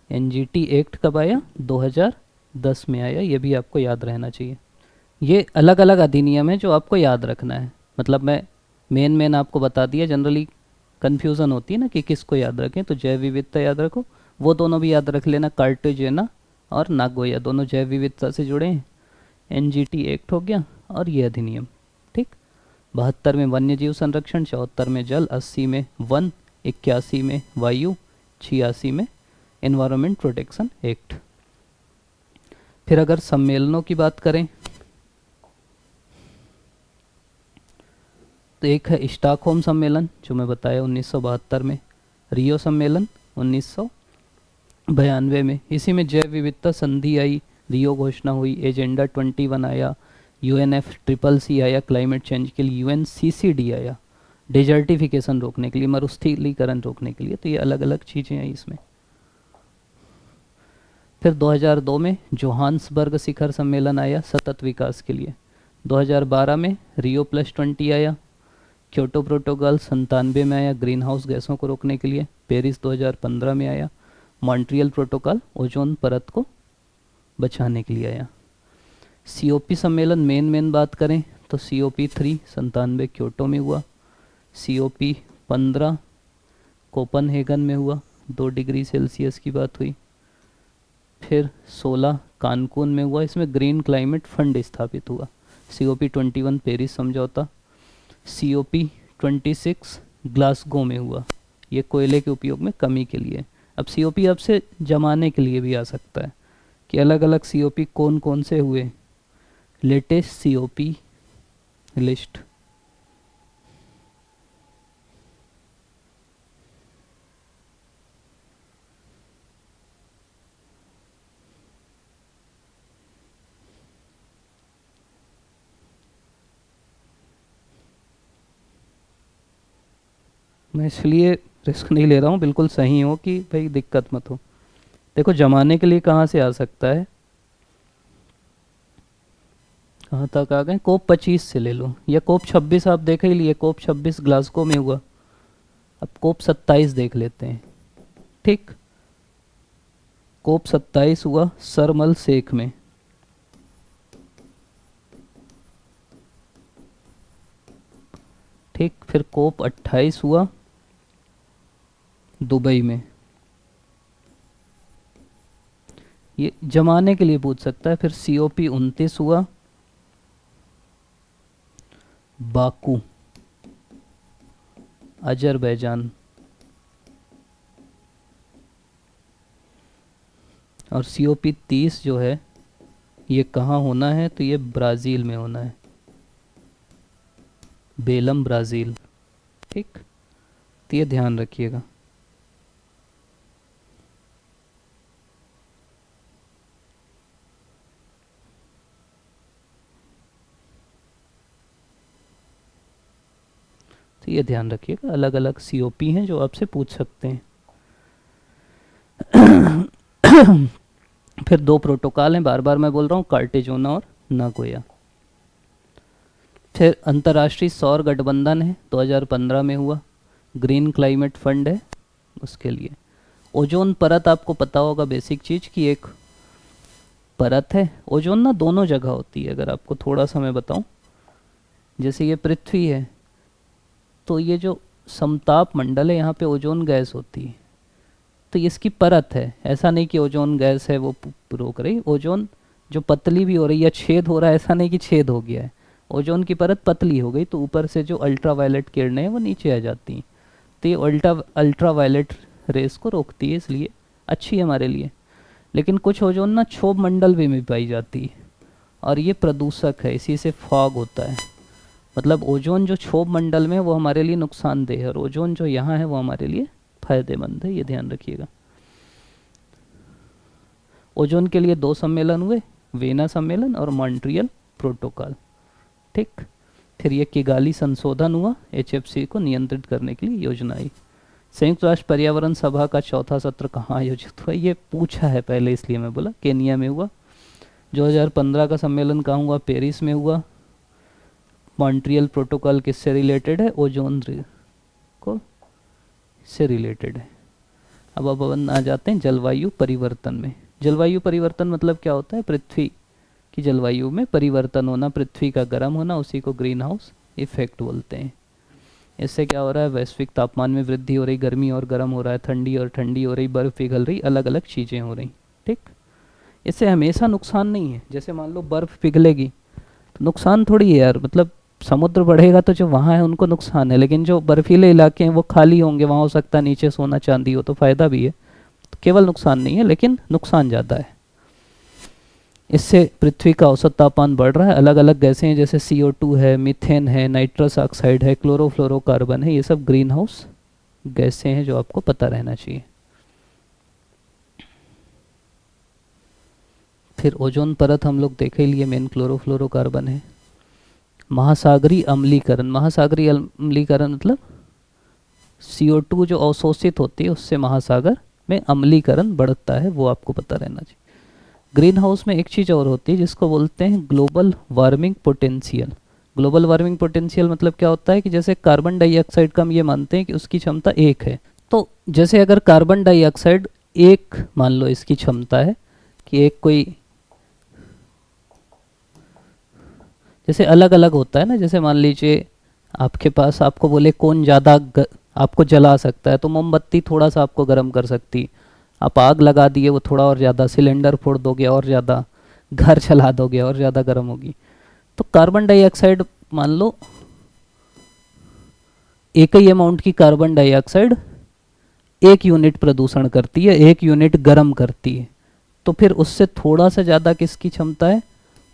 एनजीटी एक्ट कब आया? 2010 में आया, ये भी आपको याद रहना चाहिए। ये अलग अलग अधिनियम है जो आपको याद रखना है, मतलब मैं मेन आपको बता दिया। जनरली कन्फ्यूज़न होती है ना कि किसको याद रखें, तो जैव विविधता याद रखो, वो दोनों भी याद रख लेना, कार्टेजेना और नागोया दोनों जैव विविधता से जुड़े हैं। एनजीटी एक्ट हो गया और ये अधिनियम, ठीक। 72 में वन्य जीव संरक्षण, 74 में जल, 80 में वन, 81 में वायु, 86 में एनवायरनमेंट प्रोटेक्शन एक्ट। फिर अगर सम्मेलनों की बात करें तो एक है स्टॉकहोम सम्मेलन जो मैं बताया 1972 में, रियो सम्मेलन 1992 में, इसी में जैव विविधता संधि आई, रियो घोषणा हुई, एजेंडा 21 आया, UNFCCC आया क्लाइमेट चेंज के लिए, UNCCD आया डेजर्टिफिकेशन रोकने के लिए, मरुस्थलीकरण रोकने के लिए। तो ये अलग अलग चीज़ें हैं इसमें। फिर 2002 में जोहान्सबर्ग शिखर सम्मेलन आया सतत विकास के लिए। 2012 में रियो +20 आया। क्योटो प्रोटोकॉल 97 में आया ग्रीन हाउस गैसों को रोकने के लिए। पेरिस 2015 में आया। मॉन्ट्रियल प्रोटोकॉल ओजोन परत को बचाने के लिए आया। COP सम्मेलन मेन बात करें तो COP 3 97 क्योटो में हुआ। COP 15 कोपनहेगन में हुआ, 2 डिग्री सेल्सियस की बात हुई। फिर 16 कानकून में हुआ, इसमें ग्रीन क्लाइमेट फंड स्थापित हुआ। COP 21 पेरिस समझौता। COP 26 ग्लासगो में हुआ, ये कोयले के उपयोग में कमी के लिए। अब COP आपसे जमाने के लिए भी आ सकता है कि अलग अलग COP कौन कौन से हुए। लेटेस्ट COP लिस्ट, मैं इसलिए रिस्क नहीं ले रहा हूँ, बिल्कुल सही हो कि भाई दिक्कत मत हो। देखो जमाने के लिए कहाँ से आ सकता है, कहाँ तक आ गए, COP 25 से ले लो, या COP 26 आप देख ही लिए, COP 26 ग्लासगो में हुआ। अब COP 27 देख लेते हैं, ठीक। COP 27 हुआ शर्म शेख में, ठीक। फिर COP 28 हुआ दुबई में। ये जमाने के लिए पूछ सकता है। फिर COP 29 हुआ बाकू, अजरबैजान। और COP30 जो है ये कहाँ होना है, तो ये ब्राज़ील में होना है, बेलम ब्राज़ील। ठीक, तो ये ध्यान रखिएगा। तो ये ध्यान रखिएगा, अलग अलग COP हैं जो आपसे पूछ सकते हैं। फिर दो प्रोटोकॉल हैं, बार बार मैं बोल रहा हूँ, कार्टेजोना और नागोया। फिर अंतर्राष्ट्रीय सौर गठबंधन है, 2015 में हुआ, ग्रीन क्लाइमेट फंड है उसके लिए। ओजोन परत आपको पता होगा, बेसिक चीज़ की एक परत है। ओजोन ना दोनों जगह होती है, अगर आपको थोड़ा सा मैं बताऊं, जैसे ये पृथ्वी है, तो ये जो समताप मंडल है यहाँ पे ओजोन गैस होती है, तो ये इसकी परत है। ऐसा नहीं कि ओजोन गैस है वो रोक रही, ओजोन जो पतली भी हो रही है, छेद हो रहा है, ऐसा नहीं कि छेद हो गया है, ओजोन की परत पतली हो गई तो ऊपर से जो अल्ट्रा वायलेट किरणें हैं वो नीचे आ जाती हैं, तो ये अल्ट्रा वायलेट रेस को रोकती है, इसलिए अच्छी है हमारे लिए। लेकिन कुछ ओजोन ना क्षोभ मंडल में भी पाई जाती है, और ये प्रदूषक है, इसी से फॉग होता है। मतलब ओजोन जो क्षोभ मंडल में है वो हमारे लिए नुकसानदेह है, और ओजोन जो यहाँ है वो हमारे लिए फायदेमंद है, ये ध्यान रखिएगा। ओजोन के लिए 2 सम्मेलन हुए, वेना सम्मेलन और मॉन्ट्रियल प्रोटोकॉल। ठीक, फिर ये किगाली संशोधन हुआ, HFC को नियंत्रित करने के लिए योजना आई। संयुक्त राष्ट्र पर्यावरण सभा का 4था सत्र कहाँ आयोजित हुआ, ये पूछा है पहले इसलिए मैं बोला, केनिया में हुआ। 2015 का सम्मेलन कहाँ हुआ, पेरिस में हुआ। मॉन्ट्रियल प्रोटोकॉल किससे रिलेटेड है, ओजोन को से रिलेटेड है। अब अपन आ जाते हैं जलवायु परिवर्तन में। जलवायु परिवर्तन मतलब क्या होता है, पृथ्वी की जलवायु में परिवर्तन होना, पृथ्वी का गर्म होना, उसी को ग्रीन हाउस इफेक्ट बोलते हैं। इससे क्या हो रहा है, वैश्विक तापमान में वृद्धि हो रही, गर्मी और गर्म हो रहा है, ठंडी और ठंडी हो रही, बर्फ़ पिघल रही, अलग अलग चीज़ें हो रही। ठीक, इससे हमेशा नुकसान नहीं है, जैसे मान लो बर्फ़ पिघलेगी तो नुकसान थोड़ी है यार, मतलब समुद्र बढ़ेगा तो जो वहाँ है उनको नुकसान है, लेकिन जो बर्फीले इलाके हैं वो खाली होंगे, वहाँ हो सकता है नीचे सोना चांदी हो, तो फ़ायदा भी है। तो केवल नुकसान नहीं है, लेकिन नुकसान ज़्यादा है। इससे पृथ्वी का औसत तापमान बढ़ रहा है, अलग अलग गैसें हैं, जैसे CO2 है, मीथेन है, नाइट्रस ऑक्साइड है, क्लोरोफ्लोरोकार्बन है, ये सब ग्रीन हाउस गैसें हैं जो आपको पता रहना चाहिए। फिर ओजोन परत हम लोग देख ही लिए, मेन क्लोरोफ्लोरोकार्बन है। महासागरीय अम्लीकरण, महासागरीय अम्लीकरण मतलब CO2 जो अवशोषित होती है उससे महासागर में अम्लीकरण बढ़ता है, वो आपको पता रहना चाहिए। ग्रीन हाउस में एक चीज़ और होती है जिसको बोलते हैं global warming potential. Global warming potential मतलब क्या होता है कि जैसे कार्बन डाइऑक्साइड का हम ये मानते हैं कि उसकी क्षमता 1 है, तो जैसे अगर कार्बन डाइऑक्साइड 1 मान लो इसकी क्षमता है कि एक कोई, जैसे अलग अलग होता है ना, जैसे मान लीजिए आपके पास आपको बोले कौन ज़्यादा आपको जला सकता है, तो मोमबत्ती थोड़ा सा आपको गर्म कर सकती, आप आग लगा दिए वो थोड़ा और ज़्यादा, सिलेंडर फोड़ दोगे और ज़्यादा, घर चला दोगे और ज़्यादा गर्म होगी। तो कार्बन डाइऑक्साइड मान लो एक ही अमाउंट की कार्बन डाइऑक्साइड 1 यूनिट प्रदूषण करती है, 1 यूनिट गर्म करती है, तो फिर उससे थोड़ा सा ज़्यादा किसकी क्षमता है,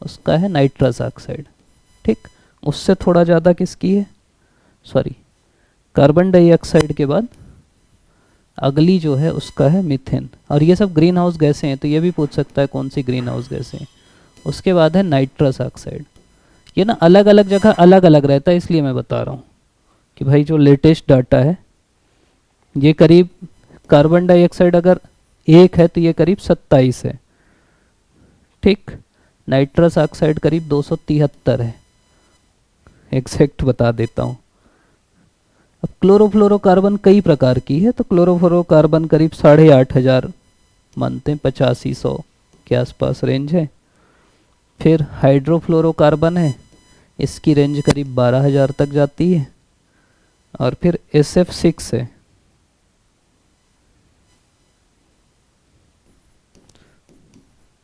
उसका है नाइट्रस ऑक्साइड। ठीक, उससे थोड़ा ज़्यादा किसकी है, सॉरी, कार्बन डाइऑक्साइड के बाद अगली जो है उसका है मीथेन। और ये सब ग्रीन हाउस गैसें हैं, तो ये भी पूछ सकता है कौन सी ग्रीन हाउस गैसें हैं। उसके बाद है नाइट्रस ऑक्साइड। ये ना अलग अलग जगह अलग अलग रहता है, इसलिए मैं बता रहा हूँ कि भाई जो लेटेस्ट डाटा है ये करीब, कार्बन डाइऑक्साइड अगर 1 है तो ये करीब 27 है। ठीक, नाइट्रस ऑक्साइड करीब 273 है, एग्जैक्ट बता देता हूँ। अब क्लोरोफ्लोरोकार्बन कई प्रकार की है, तो क्लोरोफ्लोरोकार्बन करीब 8,500 मानते हैं, 85-100 के आसपास रेंज है। फिर हाइड्रोफ्लोरोकार्बन है, इसकी रेंज करीब 12,000 तक जाती है। और फिर SF6 है,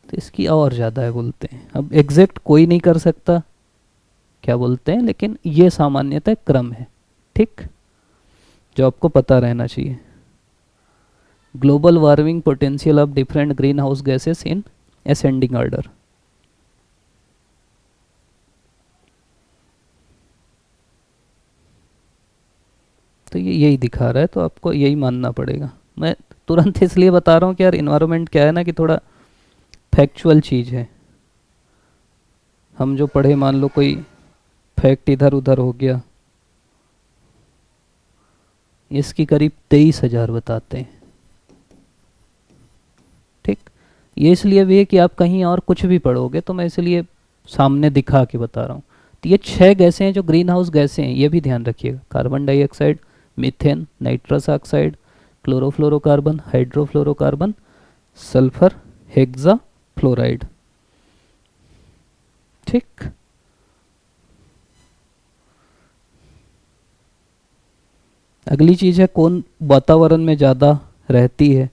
तो इसकी और ज़्यादा है बोलते हैं। अब एग्जैक्ट कोई नहीं कर सकता, क्या बोलते हैं, लेकिन ये सामान्यतः क्रम है, ठीक, जो आपको पता रहना चाहिए। Global warming potential of different green house gases in ascending order. तो ये यही दिखा रहा है, तो आपको यही मानना पड़ेगा। मैं तुरंत इसलिए बता रहा हूँ कि यार इन्वायरमेंट क्या है ना, कि थोड़ा फैक्चुअल चीज़ है। हम जो पढ़े, मान लो कोई फैक्ट इधर उधर हो गया, इसकी करीब 23,000 बताते हैं, ठीक। ये इसलिए भी है कि आप कहीं और कुछ भी पढ़ोगे तो मैं इसलिए सामने दिखा के बता रहा हूँ। तो ये 6 गैसें हैं जो ग्रीन हाउस गैसें हैं, ये भी ध्यान रखिएगा। Carbon dioxide, methane, nitrous oxide, chlorofluorocarbon, hydrofluorocarbon, sulphur, hexa fluoride, ठीक। अगली चीज़ है कौन वातावरण में ज़्यादा रहती है,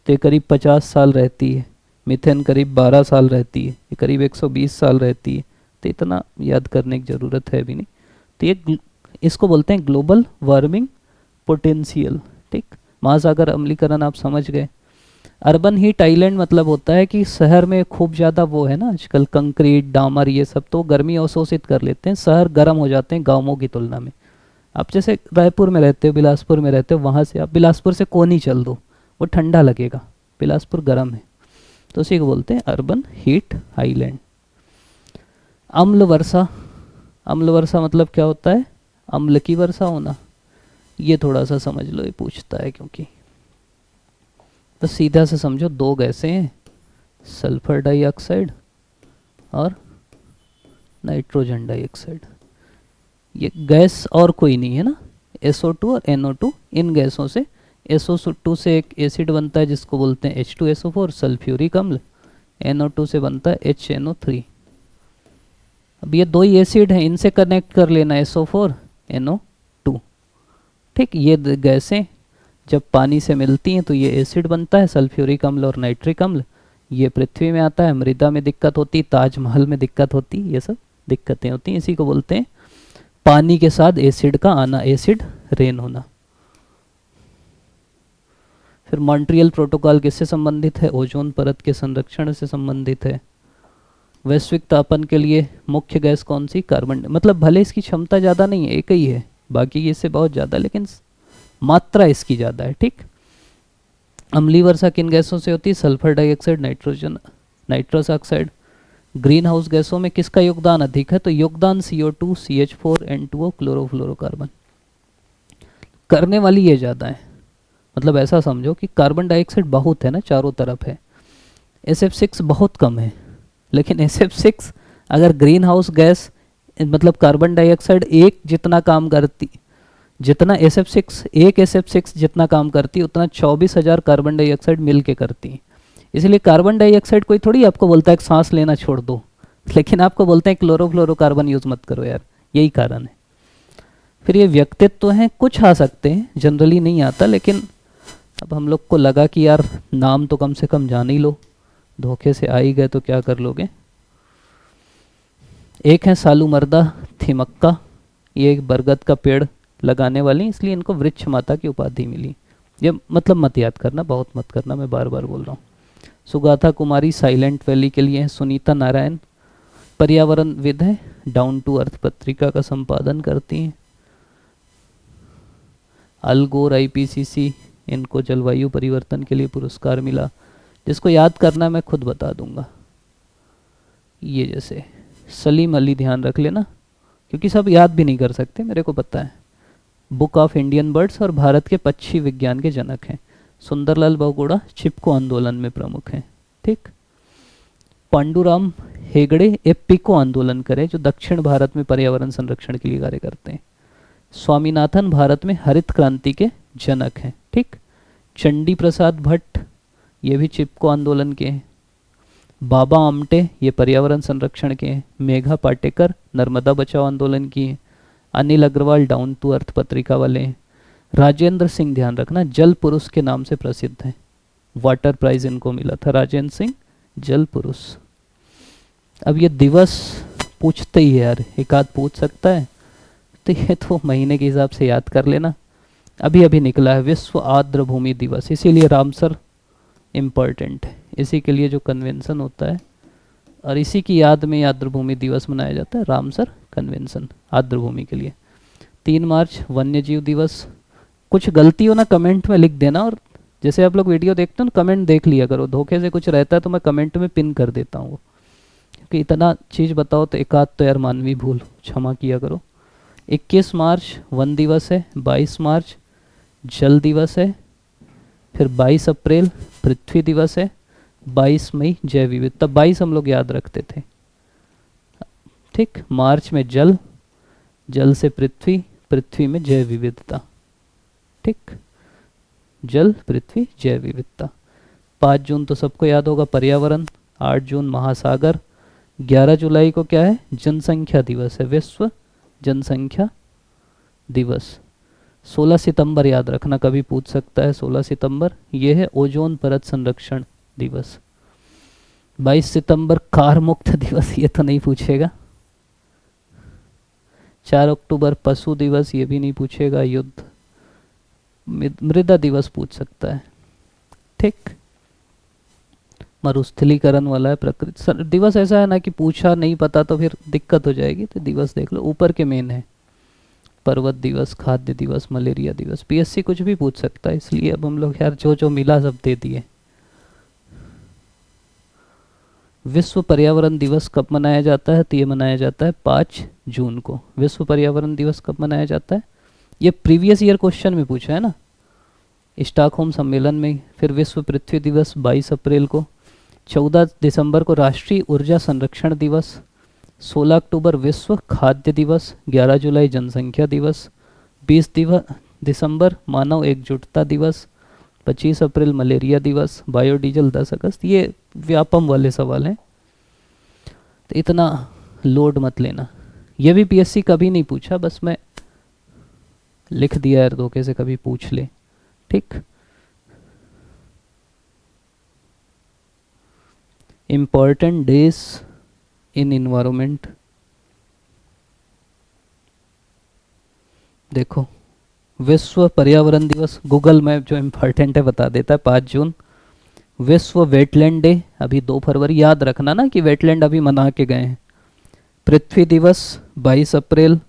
तो ये करीब 50 साल रहती है। मीथेन करीब 12 साल रहती है, ये करीब 120 साल रहती है। तो इतना याद करने की ज़रूरत है भी नहीं। तो ये इसको बोलते हैं ग्लोबल वार्मिंग पोटेंशियल, ठीक। महासागर अम्लीकरण आप समझ गए। अर्बन हीट आइलैंड मतलब होता है कि शहर में खूब ज़्यादा वो है ना आजकल कंक्रीट डामर ये सब, तो गर्मी अवशोषित कर लेते हैं, शहर गर्म हो जाते हैं गाँवों की तुलना में। आप जैसे रायपुर में रहते हो, बिलासपुर में रहते हो, वहाँ से आप बिलासपुर से कोनी चल दो, वो ठंडा लगेगा, बिलासपुर गर्म है। तो उसी को बोलते हैं अर्बन हीट आइलैंड। अम्ल वर्षा, अम्ल वर्षा मतलब क्या होता है, अम्ल की वर्षा होना। ये थोड़ा सा समझ लो, ये पूछता है क्योंकि, तो सीधा से समझो, 2 गैसें हैं, सल्फर डाइऑक्साइड और नाइट्रोजन डाइऑक्साइड। ये गैस और कोई नहीं है ना, SO2 और NO2। इन गैसों से SO2 से एक एसिड बनता है जिसको बोलते हैं H2SO4 सल्फ्यूरिक अम्ल, NO2 से बनता है HNO3। अब ये 2 ही एसिड हैं, इनसे कनेक्ट कर लेना SO4 NO2, ठीक। ये गैसें जब पानी से मिलती हैं तो ये एसिड बनता है सल्फ्यूरिक अम्ल और नाइट्रिक अम्ल। ये पृथ्वी में आता है, मृदा में दिक्कत होती, ताजमहल में दिक्कत होती, ये सब दिक्कतें होती हैं। इसी को बोलते हैं पानी के साथ एसिड का आना, एसिड रेन होना। फिर मॉन्ट्रियल प्रोटोकॉल किससे संबंधित है, ओजोन परत के संरक्षण से संबंधित है। वैश्विक तापन के लिए मुख्य गैस कौन सी, कार्बन, मतलब भले इसकी क्षमता ज़्यादा नहीं है, एक ही है, बाकी इससे बहुत ज़्यादा, लेकिन मात्रा इसकी ज़्यादा है, ठीक। अम्लीय वर्षा किन गैसों से होती है, sulphur dioxide, nitrogen, nitrous oxide. Green house गैसों में किसका योगदान अधिक है, तो योगदान CO2, CH4, N2O, क्लोरोफ्लोरोकार्बन। करने वाली ये ज़्यादा है, मतलब ऐसा समझो कि कार्बन डाइऑक्साइड बहुत है ना, चारों तरफ है, SF6 बहुत कम है। लेकिन SF6 अगर ग्रीन हाउस गैस मतलब कार्बन डाइऑक्साइड एक जितना काम करती, जितना SF6 एक SF6 जितना काम करती, उतना 24,000 कार्बन डाइऑक्साइड मिल के करती। इसलिए कार्बन डाइऑक्साइड कोई थोड़ी आपको बोलता है कि सांस लेना छोड़ दो, लेकिन आपको बोलते हैं क्लोरोफ्लोरोकार्बन यूज़ मत करो यार, यही कारण है। फिर ये व्यक्तित्व तो हैं, कुछ आ सकते हैं, जनरली नहीं आता, लेकिन अब हम लोग को लगा कि यार नाम तो कम से कम जान ही लो, धोखे से आ ही गए तो क्या कर लोगे। एक है सालूमर्दा थिमक्का, ये एक बरगद का पेड़ लगाने वाली, इसलिए इनको वृक्ष माता की उपाधि मिली। ये मतलब मत याद करना, बहुत मत करना, मैं बार बार बोल रहा हूँ। सुगाथा कुमारी साइलेंट वैली के लिए है। सुनीता नारायण पर्यावरणविद है, डाउन टू अर्थ पत्रिका का संपादन करती हैं। अल गोर IPCC, इनको जलवायु परिवर्तन के लिए पुरस्कार मिला। जिसको याद करना मैं खुद बता दूंगा, ये जैसे सलीम अली ध्यान रख लेना, क्योंकि सब याद भी नहीं कर सकते, मेरे को पता है। बुक ऑफ इंडियन बर्ड्स और भारत के पक्षी विज्ञान के जनक हैं। सुंदरलाल बहुगुणा चिपको आंदोलन में प्रमुख हैं, ठीक। पांडुराम हेगड़े एपिको आंदोलन करे, जो दक्षिण भारत में पर्यावरण संरक्षण के लिए कार्य करते हैं। स्वामीनाथन भारत में हरित क्रांति के जनक हैं, ठीक। चंडी प्रसाद भट्ट, ये भी चिपको आंदोलन के हैं। बाबा आमटे, ये पर्यावरण संरक्षण के हैं। मेघा पाटेकर नर्मदा बचाओ आंदोलन की हैं। Anil Agarwal Down to Earth पत्रिका वाले हैं। राजेंद्र सिंह, ध्यान रखना, जल पुरुष के नाम से प्रसिद्ध हैं, वाटर प्राइज इनको मिला था, राजेंद्र सिंह जल पुरुष। अब ये दिवस पूछते ही है यार, एक आध पूछ सकता है। तो ये तो महीने के हिसाब से याद कर लेना। अभी अभी निकला है विश्व आर्द्र भूमि दिवस, इसीलिए रामसर इम्पॉर्टेंट है, इसी के लिए जो कन्वेंशन होता है और इसी की याद में आर्द्र भूमि दिवस मनाया जाता है, रामसर कन्वेंशन आर्द्र भूमि के लिए। 3 मार्च वन्य जीव दिवस। कुछ गलती हो ना कमेंट में लिख देना, और जैसे आप लोग वीडियो देखते हो ना कमेंट देख लिया करो, धोखे से कुछ रहता है तो मैं कमेंट में पिन कर देता हूँ, क्योंकि इतना चीज़ बताओ तो एक आध तो यार मानवीय भूल क्षमा किया करो। 21 मार्च वन दिवस है, 22 मार्च जल दिवस है, फिर 22 अप्रैल पृथ्वी दिवस है, 22 मई जैव विविधता। 22 हम लोग याद रखते थे, ठीक। मार्च में जल, जल से पृथ्वी, पृथ्वी में जैव विविधता, ठीक। जल पृथ्वी जैव विविधता। 5 जून तो सबको याद होगा पर्यावरण। 8 जून महासागर। 11 जुलाई को क्या है, जनसंख्या दिवस है, विश्व जनसंख्या दिवस। 16 सितंबर याद रखना, कभी पूछ सकता है 16 सितंबर, ये है ओजोन परत संरक्षण दिवस। 22 सितंबर कार मुक्त दिवस, ये तो नहीं पूछेगा। 4 अक्टूबर पशु दिवस, ये भी नहीं पूछेगा। युद्ध मृदा दिवस पूछ सकता है, ठीक। मरुस्थलीकरण वाला है प्रकृति दिवस। ऐसा है ना कि पूछा नहीं पता तो फिर दिक्कत हो जाएगी, तो दिवस देख लो, ऊपर के मेन है। पर्वत दिवस, खाद्य दिवस, मलेरिया दिवस। पीएससी कुछ भी पूछ सकता है, इसलिए अब हम लोग यार जो जो मिला सब दे दिए। विश्व पर्यावरण दिवस कब मनाया जाता है, तो ये मनाया जाता है 5 जून को। विश्व पर्यावरण दिवस कब मनाया जाता है, ये प्रीवियस ईयर क्वेश्चन में पूछा है ना, स्टॉकहोम सम्मेलन में। फिर विश्व पृथ्वी दिवस 22 अप्रैल को। 14 दिसंबर को राष्ट्रीय ऊर्जा संरक्षण दिवस। 16 अक्टूबर विश्व खाद्य दिवस। 11 जुलाई जनसंख्या दिवस। 20 दिसंबर मानव एकजुटता दिवस। 25 अप्रैल मलेरिया दिवस। बायोडीजल 10 अगस्त। ये व्यापम वाले सवाल हैं, तो इतना लोड मत लेना। ये भी पीएससी कभी नहीं पूछा, बस मैं लिख दिया यार धोखे से, कभी पूछ ले, ठीक। इम्पॉर्टेंट डेज इन इन्वायरमेंट, देखो विश्व पर्यावरण दिवस गूगल मैप जो इम्पॉर्टेंट है बता देता है 5 जून। विश्व वेटलैंड डे अभी 2 फरवरी, याद रखना ना कि वेटलैंड अभी मना के गए हैं। पृथ्वी दिवस 22 अप्रैल।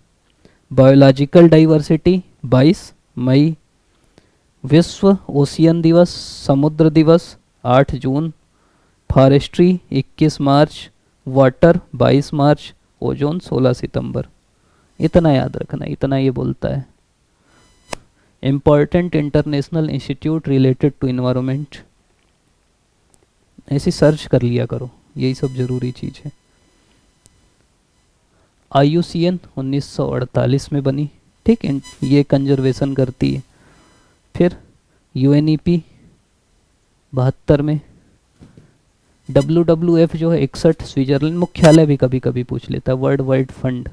बायोलॉजिकल डाइवर्सिटी 22 मई। विश्व ओशियन दिवस, समुद्र दिवस 8 जून। फॉरेस्ट्री 21 मार्च। वाटर 22 मार्च। ओजोन 16 सितंबर। इतना याद रखना, इतना ये बोलता है। Important international institute related to environment, ऐसे सर्च कर लिया करो, यही सब जरूरी चीज़ है। IUCN 1948 में बनी, ठीक। ये कंजर्वेशन करती है। फिर UNEP 72 में। WWF जो है 61 स्विट्जरलैंड, मुख्यालय भी कभी कभी पूछ लेता है। World wide fund.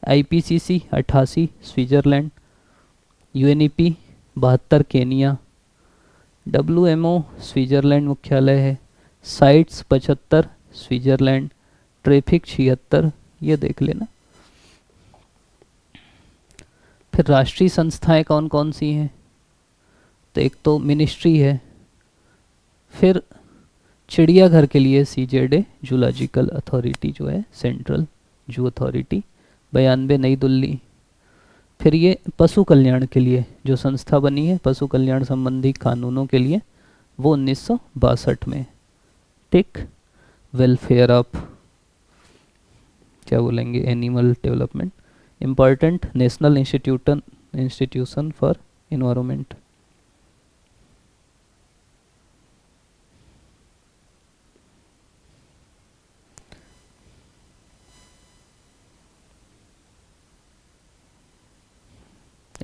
IPCC 88 Switzerland. UNEP 72 Kenya. WMO Switzerland मुख्यालय है। Sites 75 Switzerland. ट्रैफिक 76, ये देख लेना। फिर राष्ट्रीय संस्थाएं कौन कौन सी हैं, तो एक तो मिनिस्ट्री है। फिर चिड़ियाघर के लिए CZA जूलॉजिकल अथॉरिटी जो है, सेंट्रल जू अथॉरिटी 92 नई दिल्ली। फिर ये पशु कल्याण के लिए जो संस्था बनी है, पशु कल्याण संबंधी कानूनों के लिए, वो 1962 में, ठीक। वेलफेयर ऑफ क्या बोलेंगे, animal development. Important national institution for environment.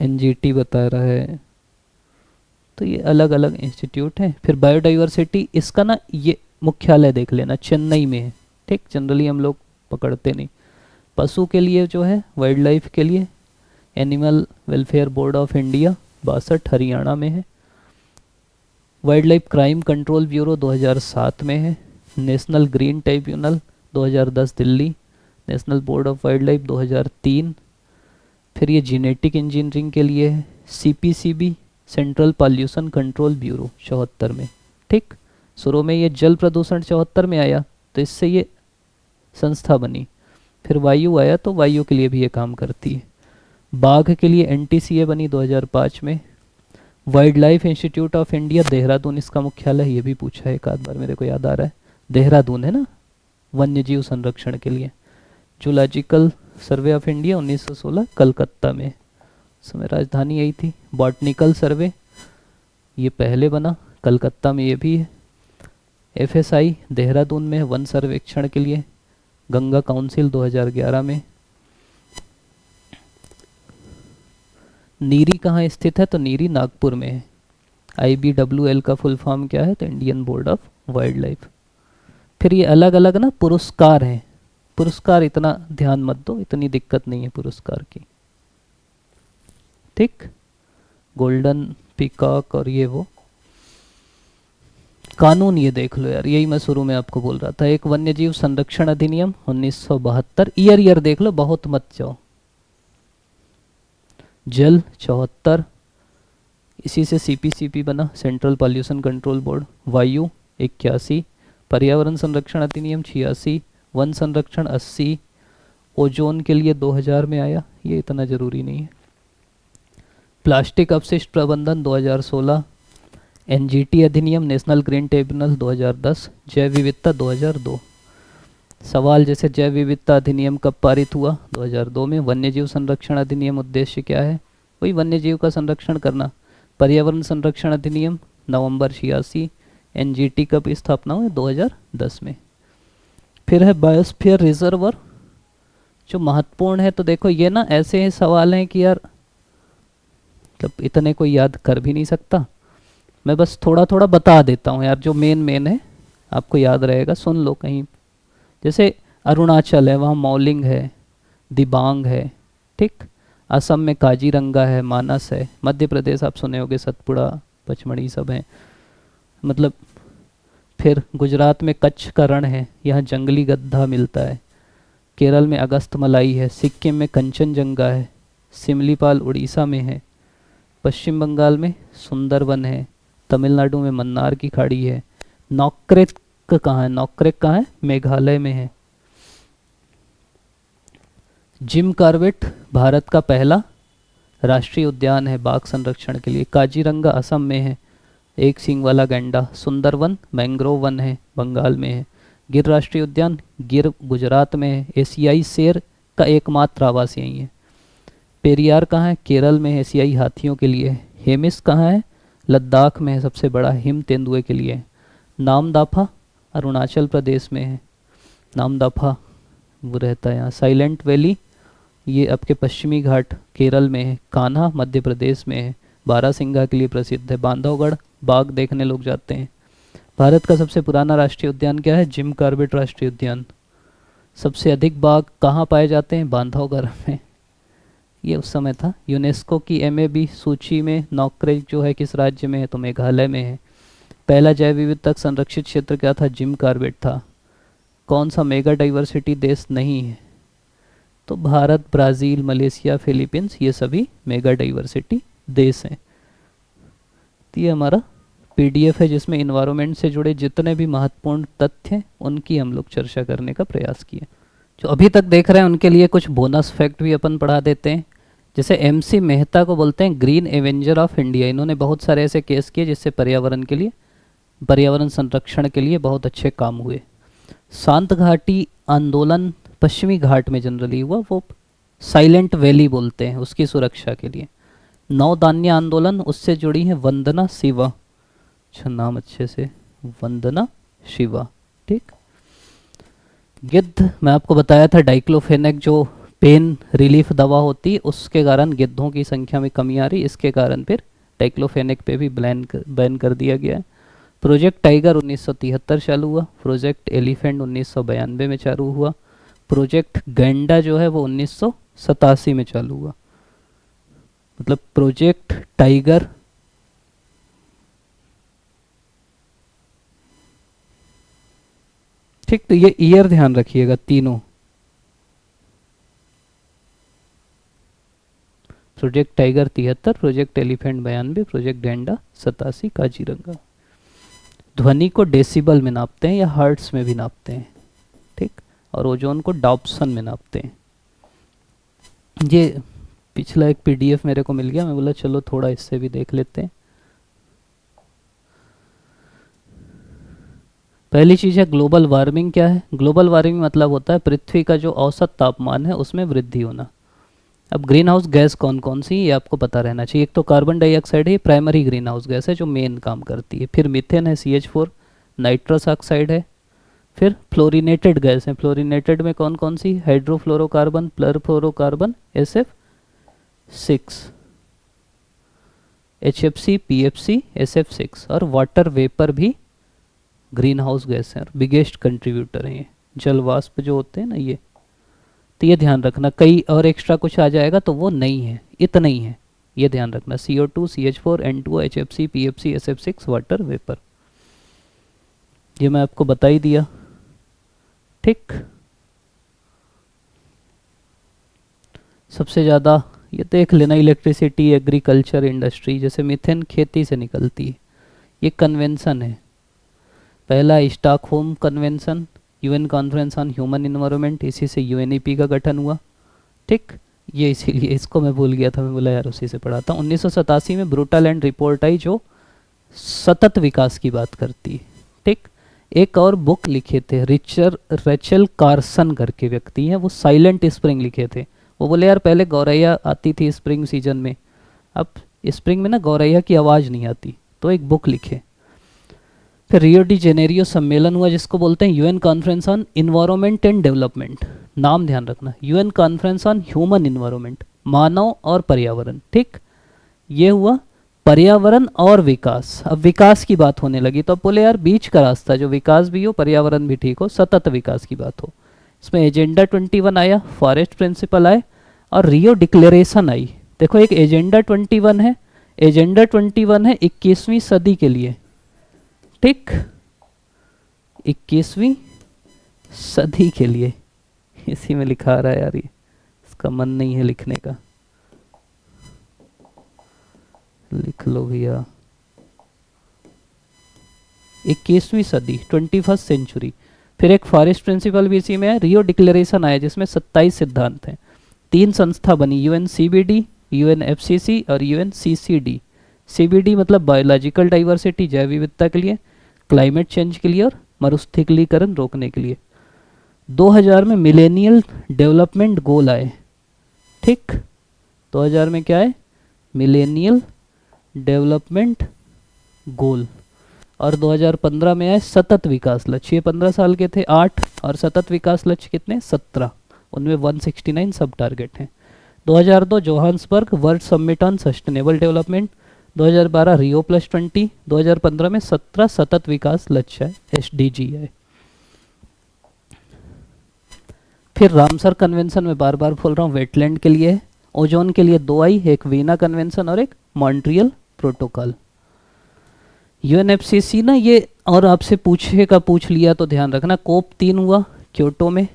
NGT बता रहा है, तो ये अलग अलग इंस्टीट्यूट हैं। फिर बायोडाइवर्सिटी, इसका ना ये मुख्यालय देख लेना, चेन्नई में है, ठीक। जनरली हम लोग पकड़ते नहीं। पशु के लिए जो है, वाइल्ड लाइफ के लिए animal welfare board of India 62 Haryana में है। Wild life crime control bureau 2007 में है। National green tribunal 2010 Delhi. National board of wild life 2003। फिर ये जेनेटिक इंजीनियरिंग के लिए है, CPCB central pollution control bureau 74 में। ठीक, शुरू में ये जल प्रदूषण 74 में आया, तो इससे ये संस्था बनी। फिर वायु आया, तो वायु के लिए भी ये काम करती है। बाघ के लिए NTCA बनी 2005 में। Wild life institute of India Dehradun इसका मुख्यालय, ये भी पूछा है एक आध बार, मेरे को याद आ रहा है, देहरादून है ना, वन्य जीव संरक्षण के लिए। Zoological survey of India 1916 Calcutta में, समय राजधानी यही थी। बॉटनिकल सर्वे ये पहले बना, कलकत्ता में ये भी है। FSI देहरादून में वन सर्वेक्षण के लिए। गंगा काउंसिल 2011 में। नीरी कहाँ स्थित है, तो नीरी नागपुर में है। IBWL का फुल फॉर्म क्या है, तो Indian board of wild life. फिर ये अलग अलग ना पुरस्कार हैं, पुरस्कार इतना ध्यान मत दो, इतनी दिक्कत नहीं है पुरस्कार की। ठीक, गोल्डन पीकॉक और ये वो। कानून ये देख लो यार, यही मैं शुरू में आपको बोल रहा था। एक वन्य जीव संरक्षण अधिनियम 1972, ईयर देख लो, बहुत मत जाओ। जल 74, इसी से CPCB बना, सेंट्रल पॉल्यूशन कंट्रोल बोर्ड। वायु 81, पर्यावरण संरक्षण अधिनियम 86, वन संरक्षण 80, ओजोन के लिए 2000 में आया, ये इतना जरूरी नहीं है। प्लास्टिक अपशिष्ट प्रबंधन 2016, NGT अधिनियम नेशनल ग्रीन ट्रिब्यूनल 2010, जैव विविधता 2002। सवाल जैसे जैव विविधता अधिनियम कब पारित हुआ, 2002 में। वन्यजीव संरक्षण अधिनियम उद्देश्य क्या है, वही वन्यजीव का संरक्षण करना। पर्यावरण संरक्षण अधिनियम नवंबर 86। NGT कब स्थापना हुई, 2010 में। फिर है बायोस्फीयर रिजर्वर, जो महत्वपूर्ण है। तो देखो ये ना ऐसे सवाल हैं कि यार मतलब इतने कोई याद कर भी नहीं सकता, मैं बस थोड़ा थोड़ा बता देता हूँ यार, जो मेन है आपको याद रहेगा, सुन लो कहीं। जैसे अरुणाचल है, वहाँ मौलिंग है, दिबांग है। ठीक, असम में काजीरंगा है, मानस है। मध्य प्रदेश आप सुने होगे, सतपुड़ा, पचमढ़ी सब हैं मतलब। फिर गुजरात में कच्छ का रण है, यहाँ जंगली गद्दा मिलता है। केरल में अगस्त मलाई है। सिक्किम में कंचनजंगा है। सिमलीपाल उड़ीसा में है। पश्चिम बंगाल में सुंदरवन है। तमिलनाडु में मन्नार की खाड़ी है। नौक्रेक कहाँ है, नौक्रेक कहाँ है, मेघालय में है। जिम कॉर्बेट भारत का पहला राष्ट्रीय उद्यान है बाघ संरक्षण के लिए। काजीरंगा असम में है, एक सींग वाला गैंडा। सुंदरवन मैंग्रोव वन है, बंगाल में है। गिर राष्ट्रीय उद्यान गिर गुजरात में है। एशियाई शेर का एकमात्र आवास यही है। पेरियार कहाँ है, केरल में है, एशियाई हाथियों के लिए। हेमिस कहाँ है, लद्दाख में है, सबसे बड़ा हिम तेंदुए के लिए। नामदाफा अरुणाचल प्रदेश में है, नामदाफा वो रहता है यहाँ। साइलेंट वैली ये आपके पश्चिमी घाट केरल में है। कान्हा मध्य प्रदेश में है, बारासिंगा के लिए प्रसिद्ध है। बांधवगढ़ बाघ देखने लोग जाते हैं। भारत का सबसे पुराना राष्ट्रीय उद्यान क्या है, जिम कॉर्बेट राष्ट्रीय उद्यान। सबसे अधिक बाघ कहाँ पाए जाते हैं, बांधवगढ़ में, ये उस समय था। यूनेस्को की MAB सूची में नौक्रेक जो है किस राज्य में है, तो मेघालय में है। पहला जैव विविधता संरक्षित क्षेत्र क्या था, जिम कॉर्बेट था। कौन सा मेगा डाइवर्सिटी देश नहीं है, तो भारत, ब्राज़ील, मलेशिया, फिलीपींस, ये सभी मेगा डाइवर्सिटी देश हैं। तो ये हमारा PDF है जिसमें इन्वायरमेंट से जुड़े जितने भी महत्वपूर्ण तथ्य हैं उनकी हम लोग चर्चा करने का प्रयास किए। जो अभी तक देख रहे हैं उनके लिए कुछ बोनस फैक्ट भी अपन पढ़ा देते हैं। जैसे MC मेहता को बोलते हैं ग्रीन एवेंजर ऑफ इंडिया। इन्होंने बहुत सारे ऐसे केस किए जिससे पर्यावरण के लिए, पर्यावरण संरक्षण के लिए बहुत अच्छे काम हुए। शांत घाटी आंदोलन पश्चिमी घाट में जनरली हुआ, वो साइलेंट वैली बोलते हैं, उसकी सुरक्षा के लिए। नवधान्य आंदोलन, उससे जुड़ी है वंदना शिवा, अच्छा नाम अच्छे से, वंदना शिवा। ठीक, गिद्ध मैं आपको बताया था, डाइक्लोफेनेक जो पेन रिलीफ दवा होती है, उसके कारण गिद्धों की संख्या में कमी आ रही, इसके कारण फिर डाइक्लोफेनेक पे भी बैन कर दिया गया है। प्रोजेक्ट टाइगर 1973 चालू हुआ। प्रोजेक्ट एलिफेंट 1992 में चालू हुआ। प्रोजेक्ट गैंडा जो है वो 1987 में चालू हुआ। मतलब प्रोजेक्ट टाइगर, ठीक, तो ये ईयर ध्यान रखिएगा तीनों। Project tiger 73, project elephant 92, project गेंडा 87, काजीरंगा। ध्वनि को डेसिबल में नापते हैं या हर्ट्स में भी नापते हैं, ठीक। और ओजोन को डॉप्सन में नापते हैं। ये पिछला एक पीडीएफ मेरे को मिल गया, मैं बोला चलो थोड़ा इससे भी देख लेते हैं। पहली चीज़ है ग्लोबल वार्मिंग। क्या है ग्लोबल वार्मिंग? मतलब होता है पृथ्वी का जो औसत तापमान है उसमें वृद्धि होना। अब ग्रीन हाउस गैस कौन कौन सी, ये आपको पता रहना चाहिए। एक तो कार्बन डाइऑक्साइड है, प्राइमरी ग्रीन हाउस गैस है जो मेन काम करती है। फिर मीथेन है CH4, नाइट्रस ऑक्साइड है। फिर फ्लोरिनेटेड गैस है। फ्लोरिनेटेड में कौन कौन सी? Hydrofluorocarbon, fluorocarbon, SF6, HFC, PFC, SF6। और वाटर वेपर भी ग्रीन हाउस गैस है और बिगेस्ट कंट्रीब्यूटर है ये, जल वाष्प जो होते हैं ना ये। तो ये ध्यान रखना, कई और एक्स्ट्रा कुछ आ जाएगा तो वो नहीं है, इतना ही है, ये ध्यान रखना। CO2, CH4, N2O, HFC, PFC, SF6, water vapour. ये मैं आपको बता ही दिया, ठीक। सबसे ज़्यादा ये देख लेना, इलेक्ट्रिसिटी, एग्रीकल्चर, इंडस्ट्री। जैसे मीथेन खेती से निकलती है, ये कन्वेंशन है। पहला Stockholm convention, UN conference on human environment, इसी से UNEP का गठन हुआ, ठीक। ये इसीलिए इसको मैं भूल गया था, मैं बोला यार उसी से पढ़ा था। 1987 में ब्रूटालैंड रिपोर्ट आई जो सतत विकास की बात करती है, ठीक। एक और बुक लिखे थे रेचल कार्सन करके व्यक्ति हैं, वो साइलेंट स्प्रिंग लिखे थे। वो बोले यार पहले गौरैया आती थी स्प्रिंग सीजन में, अब स्प्रिंग में ना गौरैया की आवाज़ नहीं आती, तो एक बुक लिखे। फिर रियो डी जेनेरियो सम्मेलन हुआ जिसको बोलते हैं UN conference on environment and development. नाम ध्यान रखना, UN conference on human environment, मानव और पर्यावरण, ठीक। ये हुआ पर्यावरण और विकास। अब विकास की बात होने लगी तो अब बोले यार बीच का रास्ता, जो विकास भी हो पर्यावरण भी ठीक हो, सतत विकास की बात हो। इसमें एजेंडा 21 आया, फॉरेस्ट प्रिंसिपल आए और रियो डिक्लेरेशन आई। देखो एक एजेंडा 21 है, एजेंडा 21 है 21वीं सदी के लिए, ठीक, 21वीं सदी के लिए। इसी में लिखा आ रहा है यार, ये इसका मन नहीं है लिखने का, लिख लो भैया, 21वीं सदी, 21st सेंचुरी। फिर एक फॉरेस्ट प्रिंसिपल भी इसी में है, रियो डिक्लेरेशन आया जिसमें 27 सिद्धांत हैं। 3 संस्था बनी, UNCBD, UNFCCC और UNCCD। CBD मतलब बायोलॉजिकल डाइवर्सिटी, जैव विविधता के लिए, क्लाइमेट चेंज के लिए और मरुस्थलीकरण रोकने के लिए। 2000 में मिलेनियल डेवलपमेंट गोल आए, ठीक। 2000 में क्या है? Millennial development goal. और 2015 में आए सतत विकास लक्ष्य। ये 15 साल के थे 8, और सतत विकास लक्ष्य कितने? 17। उनमें 169 सब टारगेट हैं। 2002 Johannesburg world summit on sustainable development. 2012 रियो +20। 2015 में 17 सतत विकास लक्ष्य है, SDG है। फिर रामसर कन्वेंशन में बार बार बोल रहा हूँ वेटलैंड के लिए, ओजोन के लिए 2 आई, एक वीना कन्वेंशन और एक मॉन्ट्रियल प्रोटोकॉल। UNFCCC ना ये और आपसे पूछ लिया तो ध्यान रखना। कोप 3 हुआ क्योटो में,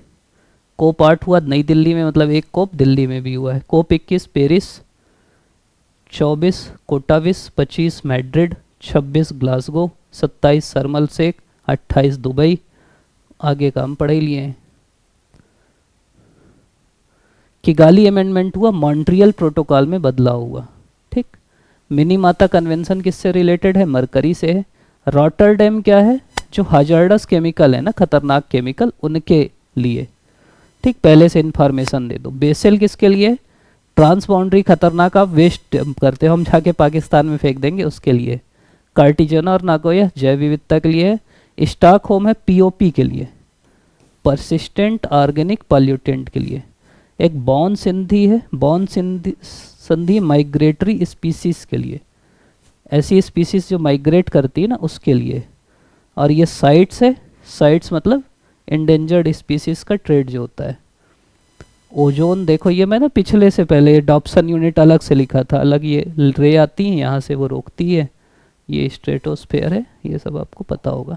कोप 8 हुआ नई दिल्ली में, मतलब एक कोप दिल्ली में भी हुआ है। कोप 21 पेरिस, 24 कोटाविस, 25 मैड्रिड, 26 ग्लासगो, 27 शर्म शेख, 28 दुबई। आगे का हम पढ़ ही लिए हैं। किगाली अमेंडमेंट हुआ, मॉन्ट्रियल प्रोटोकॉल में बदलाव हुआ, ठीक। मिनीमाता कन्वेंशन किससे रिलेटेड है? मरकरी से है। रॉटरडैम क्या है? जो हाजार्डस केमिकल है ना, खतरनाक केमिकल, उनके लिए, ठीक। पहले से इन्फॉर्मेशन दे दो। बेसेल किसके लिए? ट्रांस बाउंड्री खतरनाक आप वेस्ट करते हो, हम जाके पाकिस्तान में फेंक देंगे, उसके लिए। कार्टिजना और नागोया जैव विविधता के लिए है। स्टॉकहोम है POP के लिए, परसिस्टेंट ऑर्गेनिक पॉल्यूटेंट के लिए। एक बॉन संधि है, बॉन संधि माइग्रेटरी स्पीसीज के लिए, ऐसी स्पीसीज जो माइग्रेट करती है ना उसके लिए। और ये साइट्स है, साइट्स मतलब एंडेंजर्ड स्पीसीज का ट्रेड जो होता है। ओजोन देखो, ये मैं ना पिछले से पहले डॉप्सन यूनिट अलग से लिखा था, अलग ये रे आती है यहाँ से, वो रोकती है। ये स्ट्रेटोस्फेयर है, ये सब आपको पता होगा।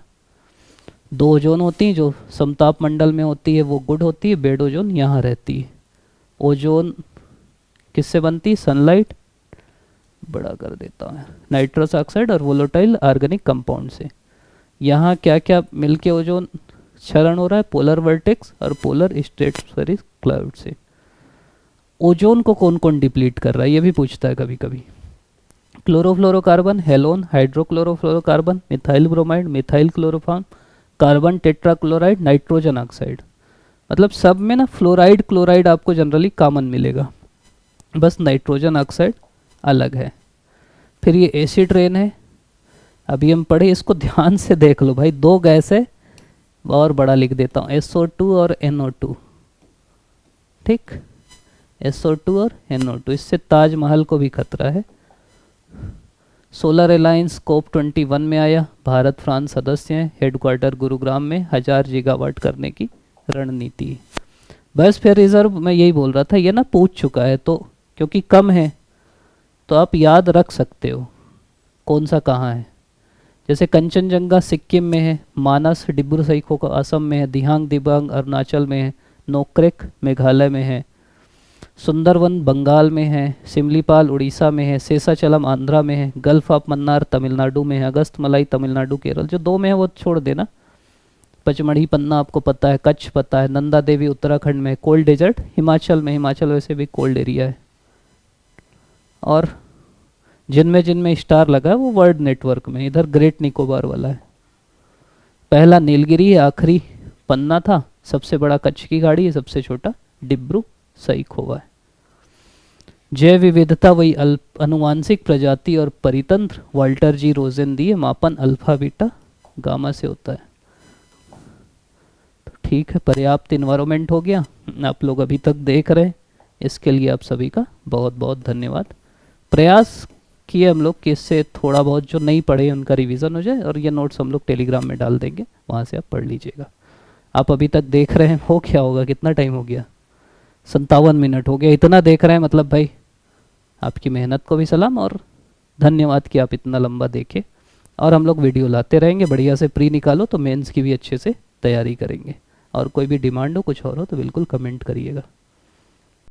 2 ओजोन होती हैं, जो समताप मंडल में होती है वो गुड होती है, बेड ओजोन यहाँ रहती है। ओजोन किससे बनती? सनलाइट, बड़ा कर देता हूँ, नाइट्रस ऑक्साइड और वोलेटाइल ऑर्गेनिक कंपाउंड से। यहाँ क्या क्या मिलके ओजोन क्षरण हो रहा है? पोलर वर्टेक्स और पोलर स्ट्रेटोस्फेरिक क्लाउड से। ओजोन को कौन कौन डिप्लीट कर रहा है ये भी पूछता है कभी कभी। Chlorofluorocarbon, halon, hydrochlorofluorocarbon, methyl bromide, methyl chloroform, carbon tetrachloride, nitrogen oxide. मतलब सब में ना फ्लोराइड क्लोराइड आपको जनरली कॉमन मिलेगा, बस नाइट्रोजन ऑक्साइड अलग है। फिर ये एसिड रेन है, अभी हम पढ़े, इसको ध्यान से देख लो भाई, दो गैस है और बड़ा लिख देता हूँ, SO2 और NO2, ठीक, SO2 और NO2, इससे ताजमहल को भी खतरा है। सोलर अलायंस COP21 में आया, भारत फ्रांस सदस्य हैं, हेडक्वार्टर गुरुग्राम में, 1000 गीगावाट करने की रणनीति। बस फिर रिजर्व मैं यही बोल रहा था, ये ना पूछ चुका है तो क्योंकि कम है तो आप याद रख सकते हो कौन सा कहाँ है। जैसे कंचनजंगा सिक्किम में है, मानस डिब्रू सईखों का असम में है, दिहांग दिबांग अरुणाचल में है, नोक्रेक मेघालय में है, सुंदरवन बंगाल में है, सिमलीपाल उड़ीसा में है, शेषाचलम आंध्रा में है, गल्फ ऑफ मन्नार तमिलनाडु में है, अगस्त मलाई तमिलनाडु केरल, जो दो में है वो छोड़ देना। पचमढ़ी पन्ना आपको पता है, कच्छ पता है, नंदा देवी उत्तराखंड में, कोल्ड डेजर्ट हिमाचल में, हिमाचल वैसे भी कोल्ड एरिया है। और जिनमें स्टार लगा है वो वर्ल्ड नेटवर्क में, इधर ग्रेट निकोबार वाला है। पहला नीलगिरी है, आखिरी पन्ना था, सबसे बड़ा कच्छ की खाड़ी है, सबसे छोटा डिब्रू सईखोवा है। जैव विविधता वही अनुवांशिक प्रजाति और परितंत्र, वाल्टर जी रोजेन दिए, मापन अल्फा बीटा गामा से होता है। तो ठीक है, पर्याप्त इन्वायरमेंट हो गया, आप लोग अभी तक देख रहे हैं, इसके लिए आप सभी का बहुत बहुत धन्यवाद। प्रयास किए हम लोग कि इससे थोड़ा बहुत जो नहीं पढ़े उनका रिवीजन हो जाए, और ये नोट्स हम लोग टेलीग्राम में डाल देंगे, वहाँ से आप पढ़ लीजिएगा। आप अभी तक देख रहे हैं, हो क्या होगा, कितना टाइम हो गया? 57 मिनट हो गया। इतना देख रहे हैं मतलब भाई आपकी मेहनत को भी सलाम और धन्यवाद कि आप इतना लंबा देखे। और हम लोग वीडियो लाते रहेंगे, बढ़िया से प्री निकालो तो मेंस की भी अच्छे से तैयारी करेंगे। और कोई भी डिमांड हो, कुछ और हो तो बिल्कुल कमेंट करिएगा।